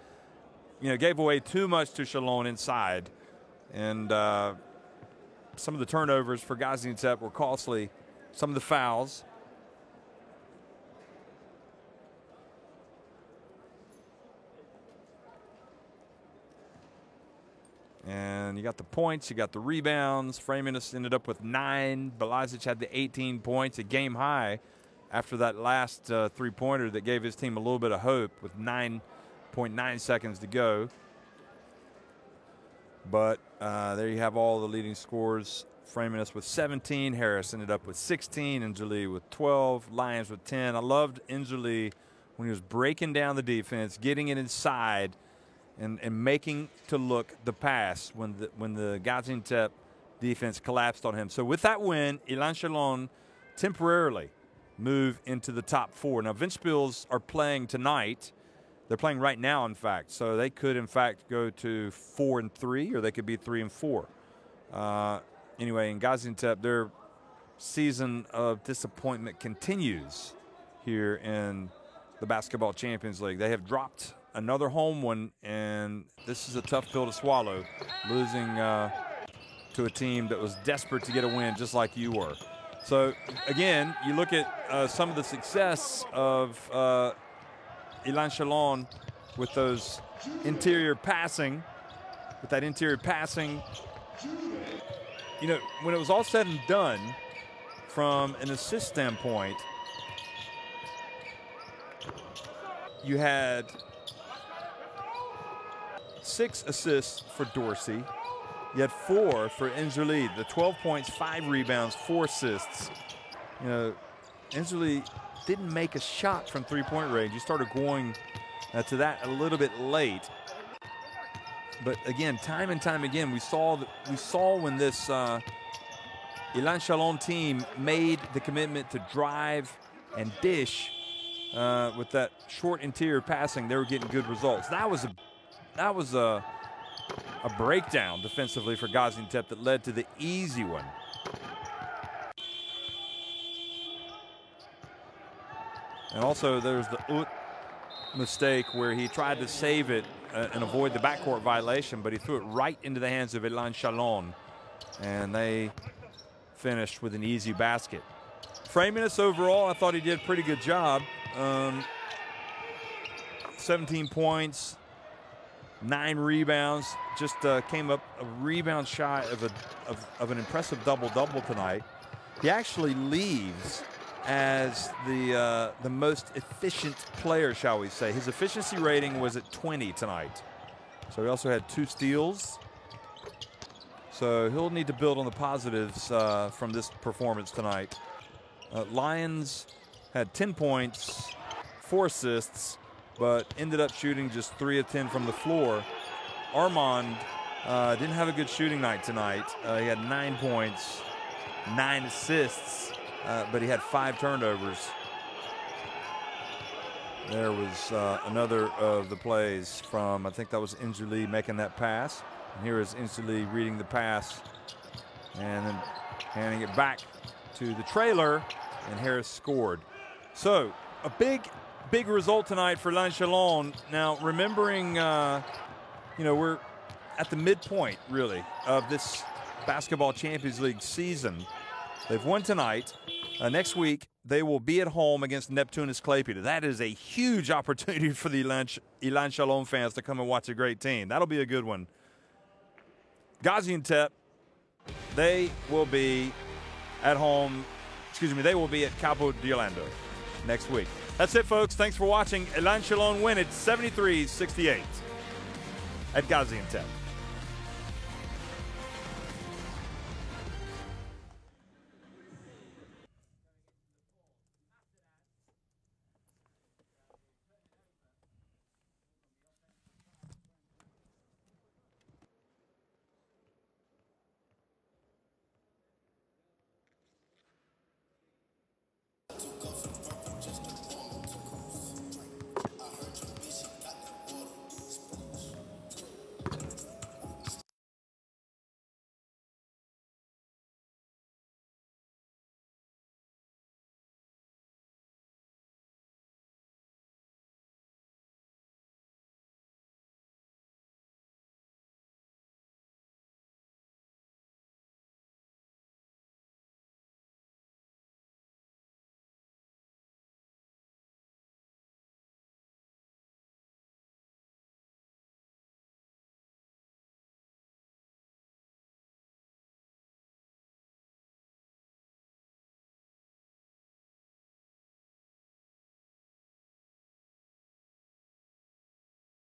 gave away too much to Chalon inside. And some of the turnovers for Gaziantep were costly. Some of the fouls. And you got the points, you got the rebounds. Framinas ended up with 9. Belazic had the 18 points, a game high after that last three-pointer that gave his team a little bit of hope with 9.9 seconds to go. But there you have all the leading scores. Framinas with 17. Harris ended up with 16. Inzuli with 12. Lyons with 10. I loved Inzuli when he was breaking down the defense, getting it inside, and making to look the pass when the Gaziantep defense collapsed on him. So with that win, Elan Chalon temporarily move into the top 4. Now, Ventspils are playing tonight. They're playing right now, in fact. So they could, in fact, go to 4-3, or they could be 3-4. Anyway, in Gaziantep, their season of disappointment continues here in the Basketball Champions League. They have dropped another home one, and this is a tough pill to swallow, losing to a team that was desperate to get a win just like you were. So, again, you look at some of the success of Elan Chalon with those interior passing, when it was all said and done, from an assist standpoint, you had 6 assists for Dorsey. You had 4 for Inzuli. The 12 points, 5 rebounds, 4 assists. Inzuli didn't make a shot from three-point range. You started going to that a little bit late. But again, time and time again, we saw when this Elan Chalon team made the commitment to drive and dish with that short interior passing, they were getting good results. That was a breakdown defensively for Gaziantep that led to the easy one. And also there's the mistake where he tried to save it and avoid the backcourt violation, but he threw it right into the hands of Elan Chalon, and they finished with an easy basket. Framinas overall, I thought he did a pretty good job. 17 points, 9 rebounds, just came up a rebound shy of an impressive double-double tonight. He actually leaves as the most efficient player, shall we say. His efficiency rating was at 20 tonight. So he also had 2 steals. So he'll need to build on the positives from this performance tonight. Lyons had 10 points, 4 assists, but ended up shooting just 3 of 10 from the floor. Armand didn't have a good shooting night tonight. He had 9 points, 9 assists, but he had 5 turnovers. There was another of the plays from, I think that was Inzuli making that pass. And here is Inzuli reading the pass and then handing it back to the trailer, and Harris scored. So a big result tonight for Elan Chalon. Now, remembering, we're at the midpoint, really, of this Basketball Champions League season. They've won tonight. Next week, they will be at home against Neptunus Klaipėda. That is a huge opportunity for the Elan Chalon fans to come and watch a great team. That'll be a good one. Gaziantep, they will be at home. They will be at Capo di Orlando next week. That's it, folks. Thanks for watching. Elan Chalon win at 73-68 at Gaziantep.